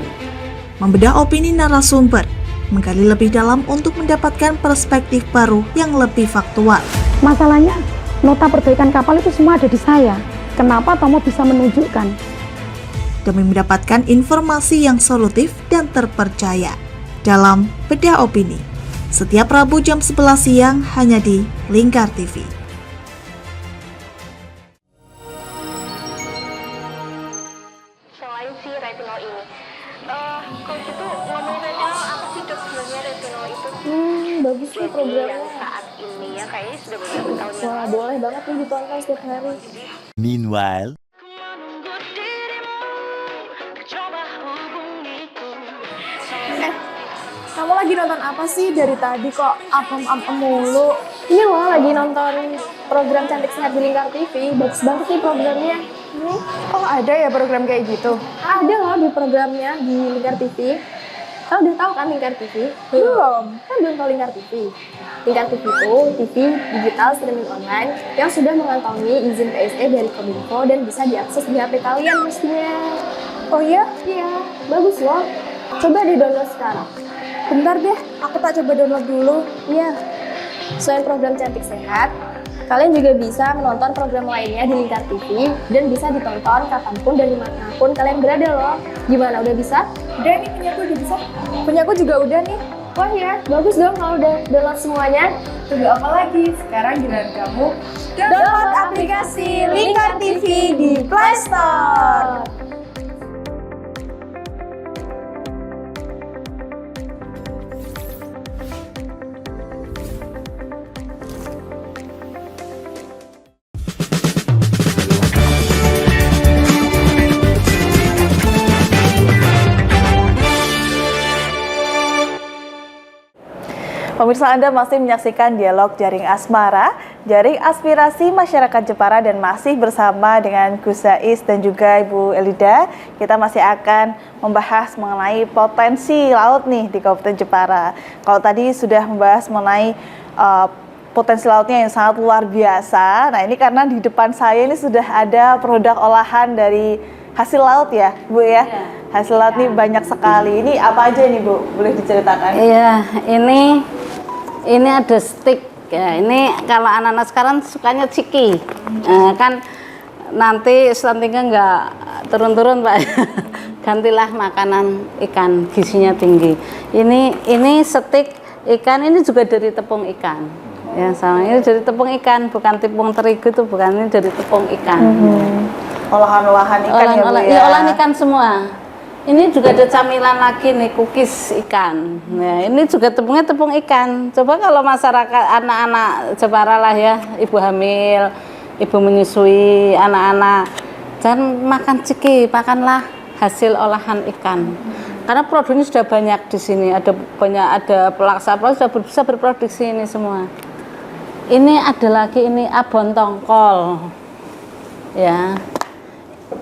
Membedah opini narasumber, menggali lebih dalam untuk mendapatkan perspektif baru yang lebih faktual.
Masalahnya, nota perbaikan kapal itu semua ada di saya. Kenapa Tomo bisa menunjukkan?
Demi mendapatkan informasi yang solutif dan terpercaya dalam Bedah Opini.
setiap Rabu jam 11 siang hanya di Lingkar TV.
Selain si retinol ini, kalau gitu ngomong retinol, apa sih dok sebenarnya retinol itu?
Bagus nih programnya.
Yang saat ini ya kayaknya sudah beberapa tahun yang
Wah,
lalu.
boleh banget nih ditonton setiap hari.
Meanwhile,
Kamu lagi nonton apa sih dari tadi kok apem-apem mulu?
Ini loh lagi nonton program Cantik Sehat di Lingkar TV. Bagus banget nih programnya.
Oh ada ya program kayak gitu?
Ada loh di programnya di Lingkar TV. Kau udah tahu kan Lingkar TV?
Belum.
Kan belum tahu Lingkar TV. Lingkar TV itu TV digital streaming online yang sudah mengantongi izin PSE dari Kominfo dan bisa diakses di HP kalian mestinya.
Oh iya?
Iya, bagus loh. Coba di-download sekarang.
Bentar deh, aku tak coba download dulu.
Iya. Selain program Cantik Sehat, kalian juga bisa menonton program lainnya di Lingkar TV dan bisa ditonton kapanpun dan dimanapun kalian berada loh. Gimana, udah bisa?
Udah nih, punyaku udah bisa. Punyaku juga udah nih.
Wah ya, bagus dong kalau udah download semuanya.
Tunggu apa lagi? Sekarang giliran kamu download aplikasi Lingkar TV di Play Store.
Pemirsa, Anda masih menyaksikan dialog Jaring Asmara, Jaring Aspirasi Masyarakat Jepara, dan masih bersama dengan Gus Zais dan juga Ibu Elida. Kita masih akan membahas mengenai potensi laut nih di Kabupaten Jepara. Kalau tadi sudah membahas mengenai potensi lautnya yang sangat luar biasa. Nah, ini karena di depan saya ini sudah ada produk olahan dari hasil laut ya, Bu ya? Hasil laut ini banyak sekali. Ini apa aja nih, Bu? Boleh diceritakan?
Iya, ini ada stick ya. Ini kalau anak-anak sekarang sukanya ciki, kan nanti stuntingnya nggak turun-turun Pak. Gantilah makanan ikan, gizinya tinggi. Ini stick ikan, ini juga dari tepung ikan. Ya, sama ini dari tepung ikan, bukan tepung terigu itu, bukan, ini dari tepung ikan.
Olahan-olahan ikan ya, Bu ya?
Iya, olahan ikan semua. Ini juga ada camilan lagi nih, cookies ikan. Nah, ini juga tepungnya tepung ikan. Coba kalau masyarakat anak-anak Jepara lah ya, ibu hamil, ibu menyusui anak-anak, jangan makan ciki, makanlah hasil olahan ikan. Karena produknya sudah banyak di sini, ada pelaksana sudah bisa berproduksi ini semua. Ini ada lagi, ini abon tongkol, ya.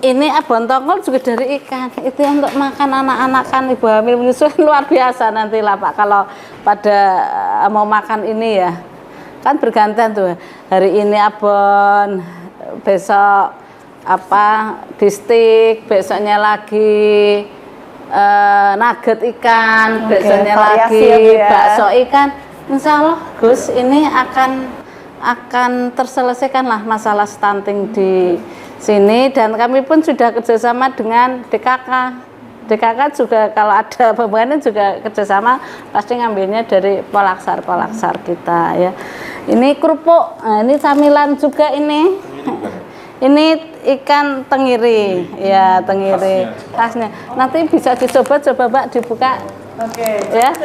Ini abon tongkol juga dari ikan. Itu untuk makan anak-anak kan, ibu hamil menyusui luar biasa nanti lah Pak. Kalau pada mau makan ini ya, kan bergantian tuh. Hari ini abon, besok apa bistik, besoknya lagi nugget ikan, besoknya lagi
ya,
bakso ikan. Insya Allah Gus, ini akan terselesaikan lah masalah stunting di sini, dan kami pun sudah kerjasama dengan DKK. DKK juga kalau ada pembangunan juga kerjasama, pasti ngambilnya dari polaksar kita ya. Ini kerupuk, nah, ini camilan juga ini. Ini ikan tenggiri, ya tenggiri khasnya. Nanti bisa dicoba Mbak, dibuka.
Oke.
Ya.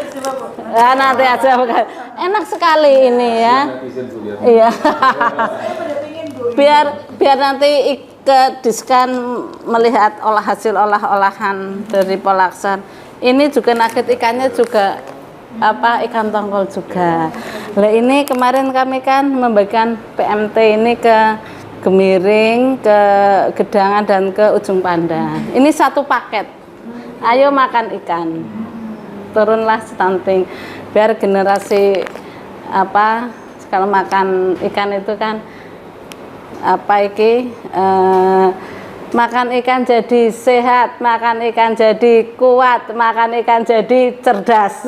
Nah, nanti aja bukan. Enak sekali ini ya. Iya. biar nanti ke Diskan melihat hasil olahan dari Polaksar. Ini juga nugget ikannya juga ikan tongkol juga. Nah, ini kemarin kami kan membagikan PMT ini ke Gemiring, ke Gedangan, dan ke Ujung Pandan. Ini satu paket. Ayo makan ikan. Turunlah stunting. Biar generasi kalau makan ikan itu kan makan ikan jadi sehat, makan ikan jadi kuat, makan ikan jadi cerdas.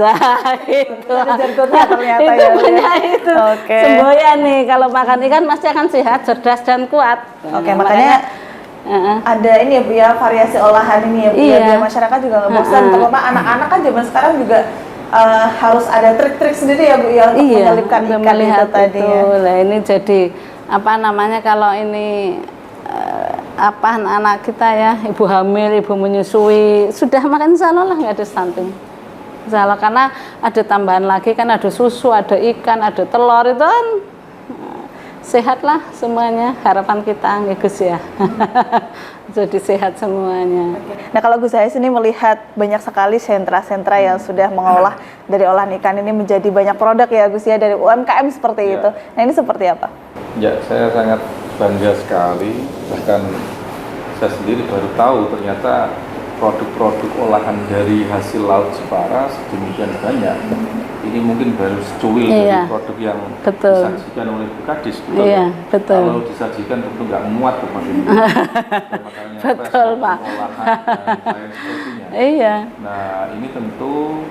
Gitu.
Ada jargonnya ternyata
itu
ya.
punya itu.
Oke.
Semboyan nih, kalau makan ikan pasti akan sehat, cerdas, dan kuat.
Oke, makanya ada ini ya Bu ya, variasi olahan ini ya Bu ya, biar masyarakat juga nggak bosan. Terutama anak-anak kan zaman sekarang juga harus ada trik-trik sendiri ya Bu ya untuk menyelipkan ikan itu tadi ya.
Nah, ini jadi apa namanya kalau ini apa anak kita ya, ibu hamil, ibu menyusui, sudah makan insya Allah lah nggak ada stunting. Insya Allah, karena ada tambahan lagi kan, ada susu, ada ikan, ada telur, itu kan sehat lah semuanya, harapan kita ya Gus ya. Jadi sehat semuanya.
Nah kalau Gus Hais ini melihat banyak sekali sentra-sentra yang sudah mengolah dari olahan ikan ini menjadi banyak produk ya Gus ya, dari UMKM seperti itu. Nah ini seperti apa?
Ya, saya sangat bangga sekali, bahkan saya sendiri baru tahu ternyata produk-produk olahan dari hasil laut Jepara sedemikian banyak. Ini mungkin baru secuil dari produk yang disajikan oleh Bu Kadis. Betul. Kalau disajikan tentu nggak muat Pak ini.
Betul Pak.
Olahan dan lain sebagainya.
Iya.
Nah ini tentu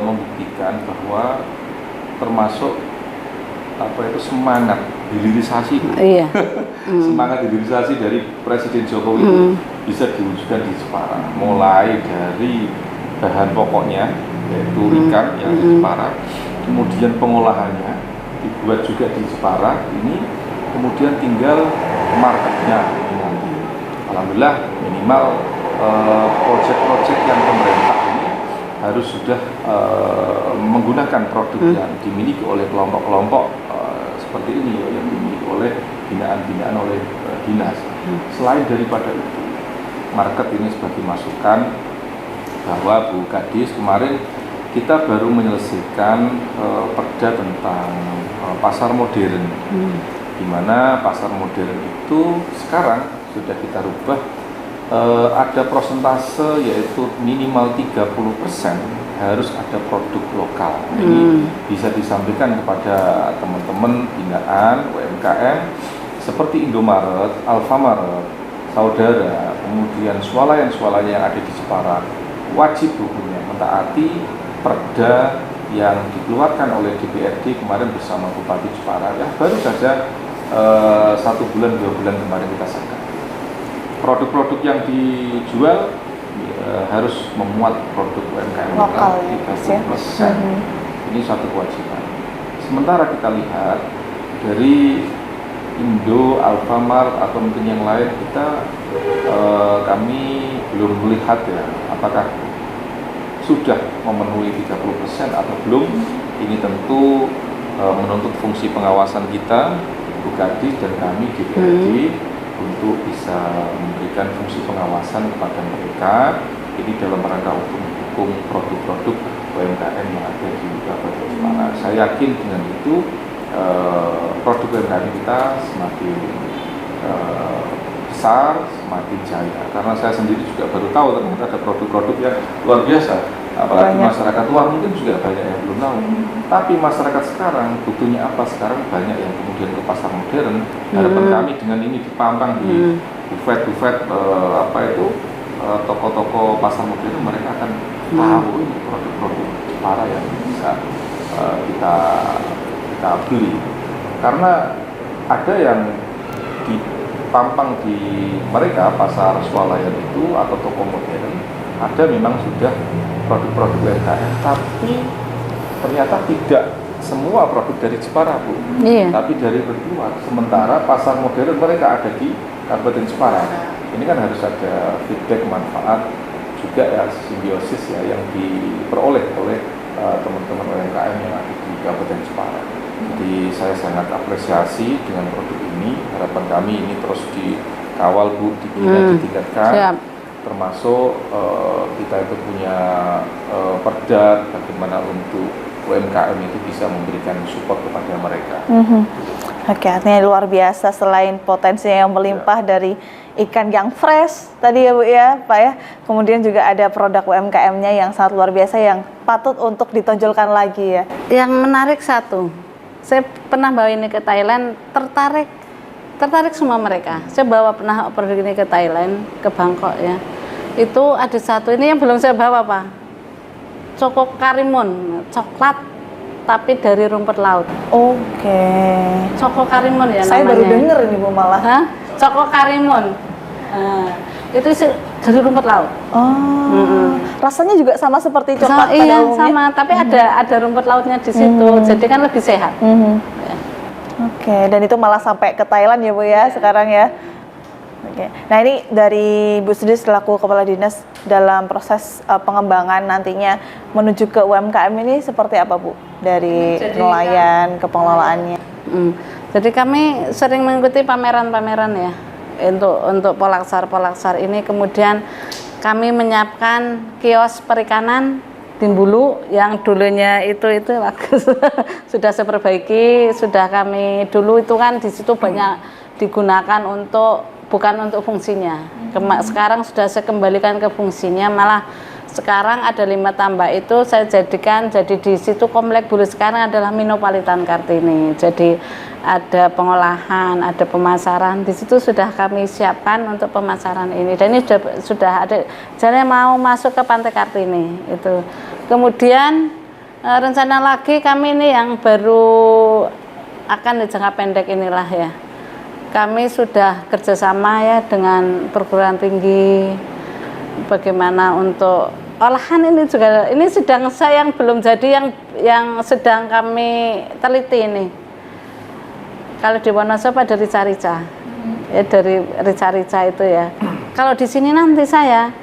membuktikan bahwa termasuk apa itu semangat hilirisasi, semangat hilirisasi dari Presiden Jokowi itu bisa diwujudkan di Jepara, mulai dari bahan pokoknya yaitu ikan yang di Jepara, kemudian pengolahannya dibuat juga di Jepara ini, kemudian tinggal marketnya ini nanti. Alhamdulillah minimal proyek-proyek yang pemerintah ini harus sudah menggunakan produk yang dimiliki oleh kelompok-kelompok seperti ini yang dimiliki oleh binaan-binaan oleh dinas. Selain daripada itu, market ini sebagai masukan bahwa Bu Kadis kemarin kita baru menyelesaikan perda tentang pasar modern, di mana pasar modern itu sekarang sudah kita rubah ada persentase yaitu minimal 30% harus ada produk lokal. Ini bisa disampaikan kepada teman-teman binaan UMKM seperti Indomaret, Alfamaret, Saudara, kemudian swalayan-swalayan yang ada di Jepara, wajib hukumnya mentaati perda yang dikeluarkan oleh DPRD kemarin bersama Bupati Jepara yang baru saja 1 bulan 2 bulan kemarin kita sahkan. Produk-produk yang dijual harus memuat produk UMKM lokal 30%. Ini satu kewajiban. Sementara kita lihat dari Indo, Alfamart atau mungkin yang lain, kita kami belum melihat ya apakah sudah memenuhi 30% atau belum. Ini tentu menuntut fungsi pengawasan kita, Bu Kadis dan kami DPRD untuk bisa memberikan fungsi pengawasan kepada mereka. Ini dalam rangka hukum produk-produk UMKM yang ada di Kabupaten Jepara. Saya yakin dengan itu produk UMKM kita semakin besar, semakin jaya. Karena saya sendiri juga baru tahu ternyata ada produk-produk yang luar biasa. Apalagi masyarakat luar mungkin juga banyak yang belum tahu. Tapi masyarakat sekarang butuhnya apa? Sekarang banyak yang kemudian ke pasar modern. Harapan kami dengan ini dipampang di bufet-bufet toko-toko pasar modern, mereka akan tahu ini produk-produk Jepara yang bisa kita beli. Karena ada yang dipampang di mereka pasar swalayan itu atau toko modern, ada memang sudah produk-produk UMKM, tapi ternyata tidak semua produk dari Jepara Bu, tapi dari luar. Sementara pasar modern mereka ada di Kabupaten Jepara. Ini kan harus ada feedback manfaat juga ya, simbiosis ya yang diperoleh oleh teman-teman UMKM yang ada di Kabupaten Jepara. Jadi saya sangat apresiasi dengan produk ini. Harapan kami ini terus dikawal Bu, dibina, ditingkatkan. Termasuk kita itu punya perda bagaimana untuk UMKM itu bisa memberikan support kepada mereka.
Oke, artinya luar biasa selain potensinya yang melimpah dari ikan yang fresh tadi ya Bu ya Pak ya, kemudian juga ada produk UMKM-nya yang sangat luar biasa yang patut untuk ditonjolkan lagi ya.
Yang menarik satu, saya pernah bawa ini ke Thailand, tertarik semua mereka. Saya pernah produk ini ke Thailand, ke Bangkok ya. Itu ada satu ini yang belum saya bawa Pak, Choco Karimun, coklat tapi dari rumput laut. Choco Karimun ya
saya
namanya.
Baru denger ini Bu malah.
Choco Karimun. Itu Dari rumput laut.
Rasanya juga sama seperti coklat pada
iya,
umumnya?
sama, tapi ada rumput lautnya di situ, jadi kan lebih sehat. Ya.
Oke, dan itu malah sampai ke Thailand ya Bu ya sekarang ya. Oke. Nah ini dari Bu Sudi selaku Kepala Dinas dalam proses pengembangan nantinya menuju ke UMKM ini seperti apa Bu? Dari nelayan ke pengelolaannya.
Jadi kami sering mengikuti pameran-pameran ya untuk polaksar ini, kemudian kami menyiapkan kios perikanan Timbulu yang dulunya itu bagus sudah saya perbaiki, sudah kami dulu itu kan di situ banyak digunakan bukan untuk fungsinya. Sekarang sudah saya kembalikan ke fungsinya, malah sekarang ada 5 tambak itu saya jadikan jadi di situ komplek bulu sekarang adalah Minopalitan Kartini. Jadi ada pengolahan, ada pemasaran, di situ sudah kami siapkan untuk pemasaran ini. Dan ini sudah ada, jadi mau masuk ke Pantai Kartini itu. Kemudian rencana lagi kami ini yang baru akan di jangka pendek inilah ya. Kami sudah kerjasama ya dengan perguruan tinggi, bagaimana untuk olahan ini juga, ini sedang saya yang belum jadi yang sedang kami teliti ini. Kalau di Wonosobo ada rica-rica, ya dari rica-rica itu ya. Kalau di sini nanti saya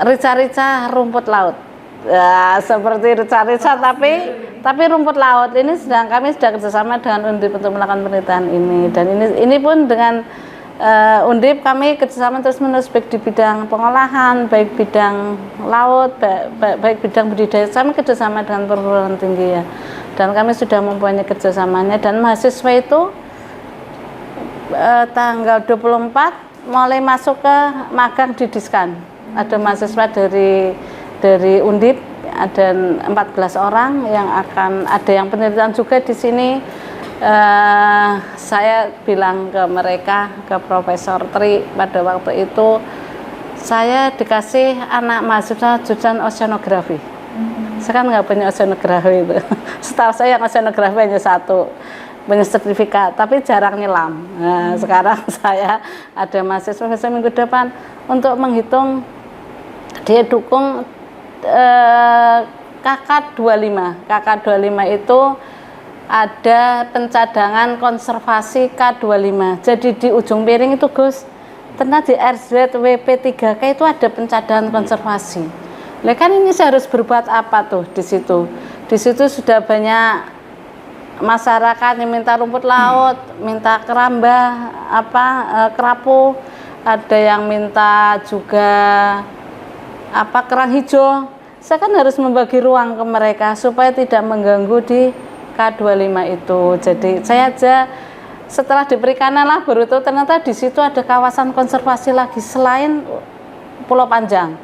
rica-rica rumput laut, ya, seperti rica-rica tapi rumput laut ini kami sedang kerjasama dengan Undip untuk melakukan penelitian ini, dan ini pun dengan Undip kami kerjasama terus-menerus baik di bidang pengolahan, baik bidang laut, baik bidang budidaya, kami kerjasama dengan perguruan tinggi ya, dan kami sudah mempunyai kerjasamanya, dan mahasiswa itu tanggal 24 mulai masuk ke magang di Diskan. Ada mahasiswa dari Undip, ada 14 orang yang akan ada yang penelitian juga di sini. Saya bilang ke mereka, ke Profesor Tri pada waktu itu, saya dikasih anak mahasiswa jurusan oceanografi. Saya kan nggak punya oceanografi itu. Setahu saya yang oceanografi hanya 1, punya sertifikat, tapi jarang nyelam. Nah, sekarang saya ada mahasiswa bisa minggu depan untuk menghitung, dia dukung KK25. KK25 itu ada pencadangan konservasi K25. Jadi di ujung piring itu Gus, ternyata di RZWP3K itu ada pencadangan konservasi. Nah kan ini saya harus berbuat apa tuh di situ? Di situ sudah banyak masyarakat yang minta rumput laut, minta keramba, kerapu, ada yang minta juga kerang hijau. Saya kan harus membagi ruang ke mereka supaya tidak mengganggu di K25 itu. Jadi saya aja setelah diberikan lah baru tahu ternyata di situ ada kawasan konservasi lagi selain Pulau Panjang.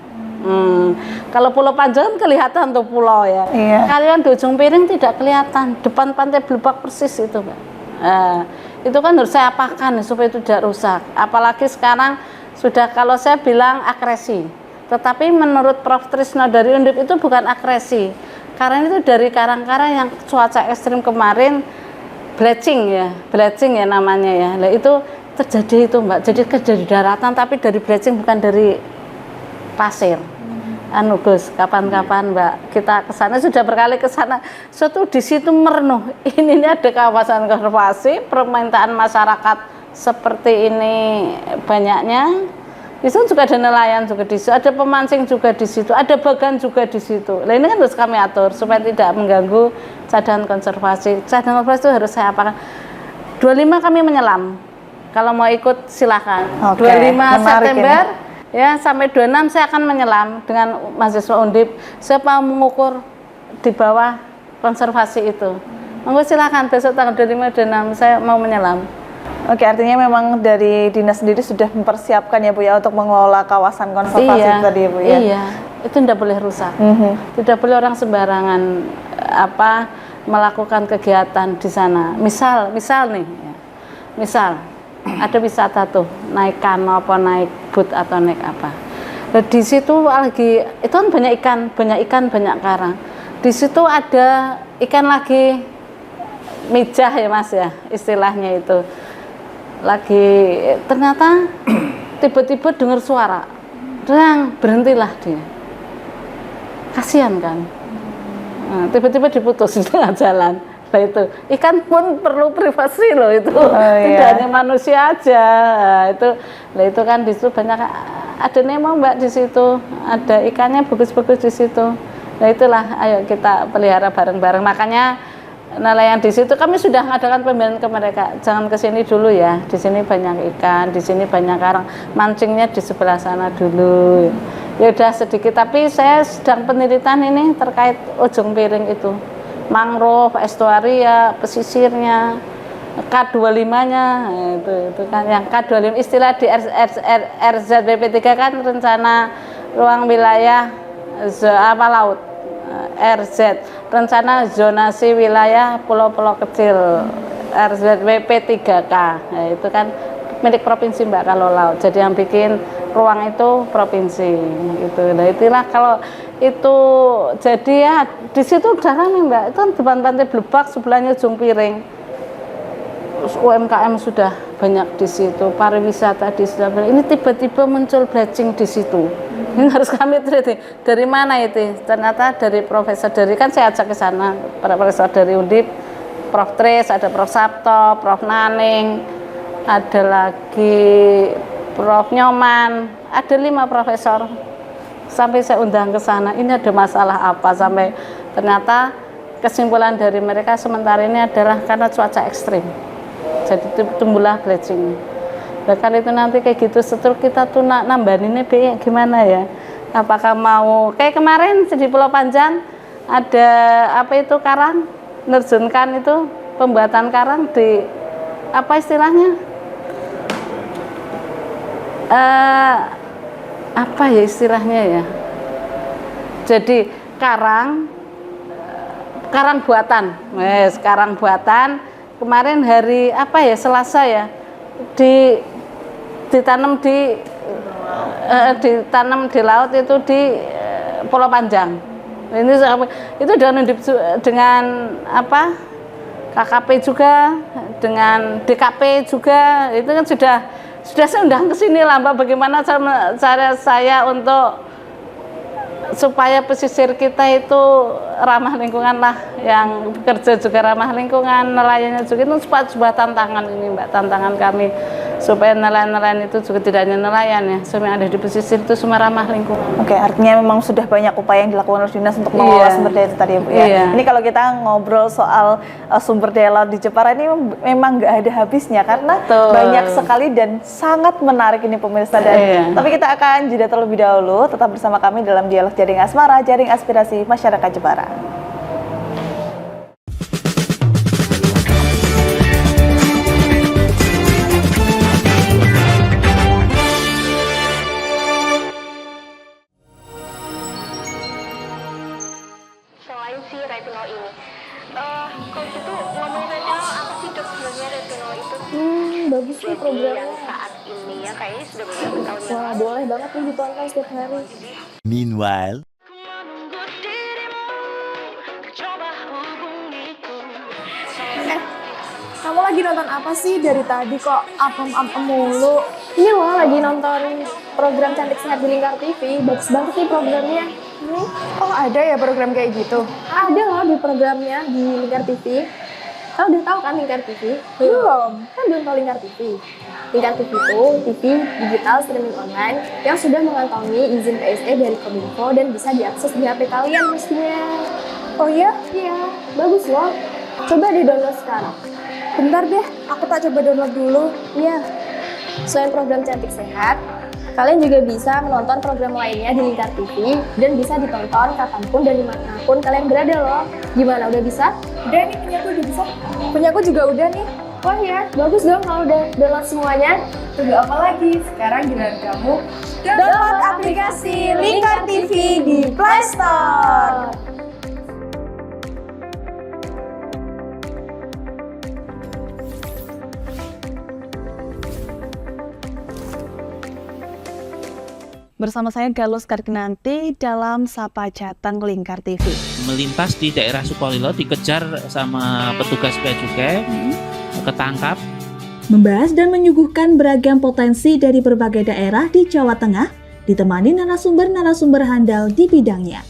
Kalau Pulau Panjang kelihatan tuh pulau ya. Iya. Kalian di ujung piring tidak kelihatan, depan Pantai Blubak persis itu, Mbak. Itu kan harus saya apakan supaya itu tidak rusak. Apalagi sekarang sudah, kalau saya bilang akresi, tetapi menurut Prof. Trisno dari Undip itu bukan akresi, karena itu dari karang-karang yang cuaca ekstrim kemarin bleaching ya namanya ya. Nah, itu terjadi itu Mbak, jadi terjadi daratan tapi dari bleaching bukan dari pasir. Gus, kapan-kapan Mbak kita ke sana, sudah berkali ke sana. Suatu di situ merenuh. Ini ada kawasan konservasi, permintaan masyarakat seperti ini banyaknya. Di situ juga ada nelayan juga di situ, ada pemancing juga di situ, ada bagan juga di situ. Nah ini kan harus kami atur supaya tidak mengganggu cadangan konservasi. Cadangan konservasi itu harus saya apakan. 25 kami menyelam. Kalau mau ikut silahkan. 25 September ini. Ya sampai 26 saya akan menyelam dengan mahasiswa Undip. Saya mau mengukur di bawah konservasi itu. Monggo silakan besok tanggal 25 26 saya mau menyelam.
Oke, artinya memang dari dinas sendiri sudah mempersiapkan ya Bu ya untuk mengelola kawasan konservasi tadi ya Bu ya. Iya.
Itu tidak boleh rusak. Tidak boleh orang sembarangan melakukan kegiatan di sana. Misal nih. Misal ada wisata tuh naik kano apa naik boot atau naik apa. Nah, di situ lagi itu kan banyak ikan banyak karang. Di situ ada ikan lagi mijah ya Mas ya istilahnya itu. Lagi ternyata tiba-tiba dengar suara, berhentilah dia. Kasihan kan, tiba-tiba diputus di tengah jalan. Nah itu, ikan pun perlu privasi loh itu, tidak hanya manusia aja. Nah itu kan di situ banyak ada nemo Mbak di situ, ada ikannya bagus-bagus di situ. Nah itulah, ayo kita pelihara bareng-bareng. Makanya nelayan di situ kami sudah mengadakan pembinaan ke mereka, jangan ke sini dulu ya, di sini banyak ikan, di sini banyak karang, mancingnya di sebelah sana dulu. Ya udah sedikit, tapi saya sedang penelitian ini terkait ujung piring itu, mangrove, estuaria, pesisirnya, K25-nya, itu kan yang K25 istilah di RZBP 3 kan rencana ruang wilayah laut. RZ, rencana zonasi wilayah pulau-pulau kecil, RZBP 3K. Nah, itu kan milik provinsi Mbak kalau laut. Jadi yang bikin ruang itu provinsi gitu. Nah, itulah kalau itu jadi ya di situ udah ramai Mbak. Itu kan depan pantai Blebak, sebelahnya Ujung Piring. UMKM sudah banyak di situ, pariwisata di situ. Ini tiba-tiba muncul blatching di situ. Ini harus kami teliti. Dari mana itu? Ternyata dari profesor, dari kan saya ajak ke sana, para profesor dari Undip, Prof. Tris, ada Prof. Sabto, Prof. Naning, ada lagi Prof. Nyoman, ada 5 profesor. Sampai saya undang ke sana, ini ada masalah apa? Sampai ternyata kesimpulan dari mereka sementara ini adalah karena cuaca ekstrim. Jadi tumbuhlah blatching. Nah kalau itu nanti kayak gitu setelah kita tuh nambahinnya gimana ya? Apakah mau kayak kemarin di Pulau Panjang ada apa itu karang, nerjunkan itu pembuatan karang di apa istilahnya? Apa ya istilahnya ya? Jadi karang buatan, karang buatan. Kemarin hari apa ya Selasa ya ditanam di laut itu di Pulau Panjang. Ini itu dengan apa KKP juga, dengan DKP juga, itu kan sudah saya undang ke sini lah Mbak, bagaimana cara saya untuk supaya pesisir kita itu ramah lingkungan lah, yang bekerja juga ramah lingkungan, nelayannya juga, itu sebuah tantangan ini Mbak, tantangan kami supaya nelayan-nelayan itu juga tidak hanya nelayan ya, semua yang ada di pesisir itu semua ramah lingkungan.
Oke, artinya memang sudah banyak upaya yang dilakukan oleh dinas untuk mengelola sumber daya itu tadi ya Bu ya. Ini kalau kita ngobrol soal sumber daya laut di Jepara ini memang nggak ada habisnya karena banyak sekali dan sangat menarik ini pemirsa. Dan tapi kita akan jeda terlebih dahulu, tetap bersama kami dalam dialog Jaring Asmara, Jaring Aspirasi Masyarakat Jepara.
Selain si retinol ini, kalau gitu ngomongin retinol, apa sih dok sebenarnya retinol itu?
Bagus nih programnya.
Yang saat ini ya kayaknya sudah beberapa tahun yang
Wah, boleh banget nih ditonton setiap hari.
Meanwhile,
Kamu lagi nonton apa sih dari tadi kok apem-apem mulu?
Ini loh lagi nonton program Cantik Sehat di Lingkar TV. Bagus banget nih programnya.
Oh ada ya program kayak gitu?
Ada loh di programnya di Lingkar TV. Kau udah tahu kan Lingkar TV?
Belum.
Kan belum tahu Lingkar TV. Lingkar TV itu TV digital streaming online yang sudah mengantongi izin PSE dari Kominfo dan bisa diakses di HP kalian mestinya.
Oh iya?
Iya, bagus loh. Coba di-download sekarang.
Bentar deh, aku tak coba download dulu.
Iya. Selain program Cantik Sehat, kalian juga bisa menonton program lainnya di Lingkar TV dan bisa ditonton kapanpun dan dimanapun kalian berada loh. Gimana, udah bisa?
Udah nih, punyaku udah bisa. Punyaku juga udah nih.
Wah ya, bagus dong kalau udah download semuanya.
Tunggu apa lagi? Sekarang giliran kamu download aplikasi Lingkar TV di Play Store.
Bersama saya Galus Karkinanti dalam Sapa Jateng Lingkar TV.
Melintas di daerah Sukolilo, dikejar sama petugas bea cukai, ketangkap,
membahas dan menyuguhkan beragam potensi dari berbagai daerah di Jawa Tengah, ditemani narasumber-narasumber handal di bidangnya.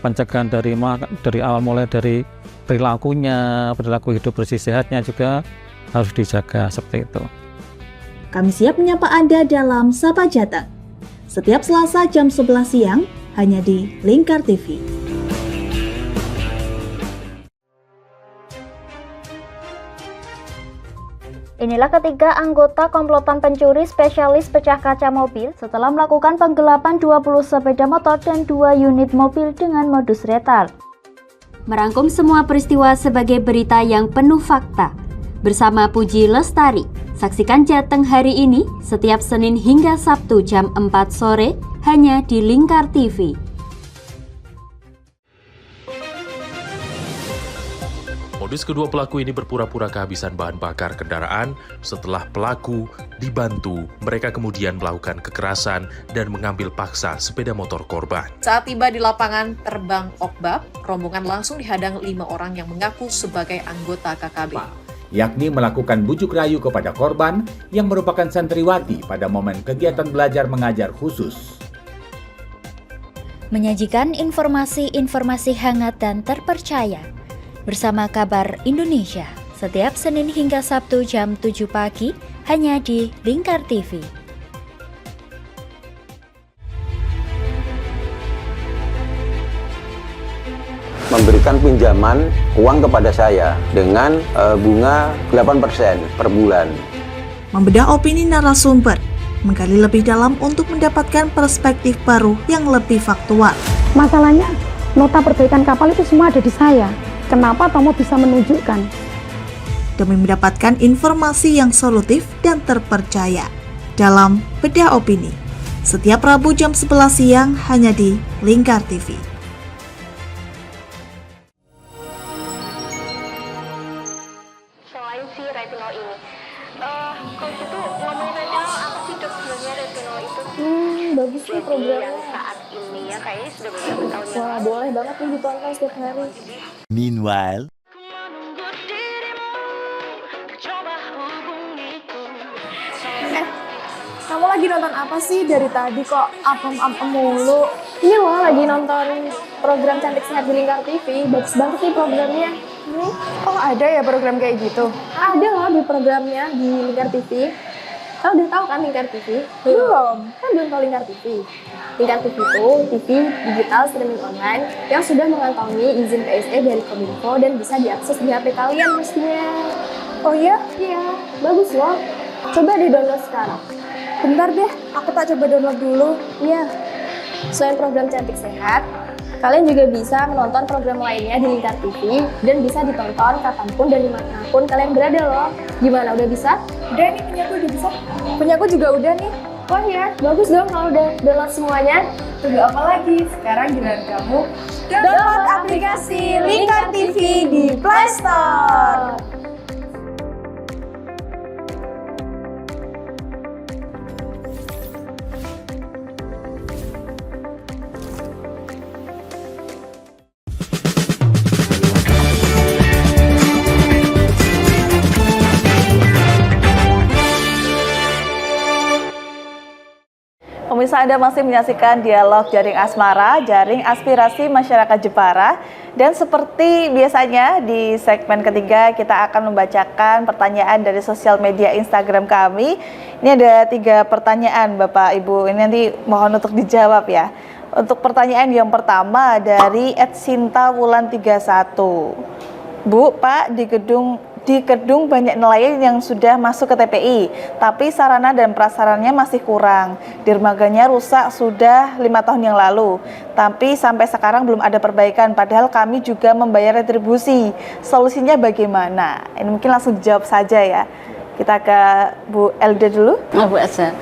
Pencegahan dari awal mulai dari perilakunya, perilaku hidup bersih sehatnya juga harus dijaga seperti itu.
Kami siap menyapa Anda dalam Sapa Jateng. Setiap Selasa jam 11 siang, hanya di Lingkar TV.
Inilah ketiga anggota komplotan pencuri spesialis pecah kaca mobil setelah melakukan penggelapan 20 sepeda motor dan 2 unit mobil dengan modus retal.
Merangkum semua peristiwa sebagai berita yang penuh fakta. Bersama Puji Lestari, saksikan Jateng hari ini setiap Senin hingga Sabtu jam 4 sore hanya di Lingkar TV.
Modus kedua pelaku ini berpura-pura kehabisan bahan bakar kendaraan. Setelah pelaku dibantu, mereka kemudian melakukan kekerasan dan mengambil paksa sepeda motor korban.
Saat tiba di lapangan terbang Okbab, rombongan langsung dihadang 5 orang yang mengaku sebagai anggota KKB.
Yakni melakukan bujuk rayu kepada korban yang merupakan santriwati pada momen kegiatan belajar mengajar khusus.
Menyajikan informasi-informasi hangat dan terpercaya bersama Kabar Indonesia setiap Senin hingga Sabtu jam 7 pagi hanya di Lingkar TV.
Memberikan pinjaman uang kepada saya dengan bunga 8% per bulan.
Membedah opini narasumber, menggali lebih dalam untuk mendapatkan perspektif baru yang lebih faktual.
Masalahnya, nota perbaikan kapal itu semua ada di saya. Kenapa Tomo bisa menunjukkan?
Demi mendapatkan informasi yang solutif dan terpercaya dalam Bedah Opini. Setiap Rabu jam 11 siang hanya di Lingkar TV.
Selain si retinol ini, kalau gitu ngomongin retinol apa sih dok sebenarnya retinol itu?
Bagus nih programnya.
Yang saat ini ya kayaknya sudah beberapa tahun yang
Wah, boleh banget nih ditonton setiap hari.
Meanwhile,
Kamu lagi nonton apa sih dari tadi kok apem-apem mulu?
Ini loh lagi nonton program Cantik Sehat di Lingkar TV. Bagus banget nih programnya.
Oh ada ya program kayak gitu?
Ada loh di programnya di Lingkar TV. Kau udah tahu kan Lingkar TV?
Belum.
Kan belum tahu Lingkar TV. Lingkar TV itu TV digital streaming online yang sudah mengantongi izin PSE dari Kominfo dan bisa diakses di HP kalian mestinya.
Oh iya?
Iya, bagus loh. Coba di download sekarang.
Bentar deh, aku tak coba download dulu.
Iya. Selain program Cantik Sehat, kalian juga bisa menonton program lainnya di Lingkar TV dan bisa ditonton kapanpun dan dimanapun kalian berada loh. Gimana, udah bisa?
Udah nih, punyaku udah bisa. Punyaku juga udah nih.
Wah ya, bagus dong kalau udah download semuanya.
Tunggu apa lagi? Sekarang giliran kamu download aplikasi Lingkar TV di Play Store.
Pemirsa, Anda masih menyaksikan dialog Jaring Asmara, Jaring Aspirasi Masyarakat Jepara. Dan seperti biasanya di segmen ketiga kita akan membacakan pertanyaan dari sosial media Instagram kami. Ini ada 3 pertanyaan Bapak Ibu, ini nanti mohon untuk dijawab ya. Untuk pertanyaan yang pertama dari @sintawulan31. Bu, Pak, di gedung banyak nelayan yang sudah masuk ke TPI, tapi sarana dan prasarannya masih kurang. Dermaganya rusak sudah 5 tahun yang lalu, tapi sampai sekarang belum ada perbaikan, padahal kami juga membayar retribusi. Solusinya bagaimana? Ini mungkin langsung dijawab saja ya. Kita ke Bu Elda dulu.
Bu Elda.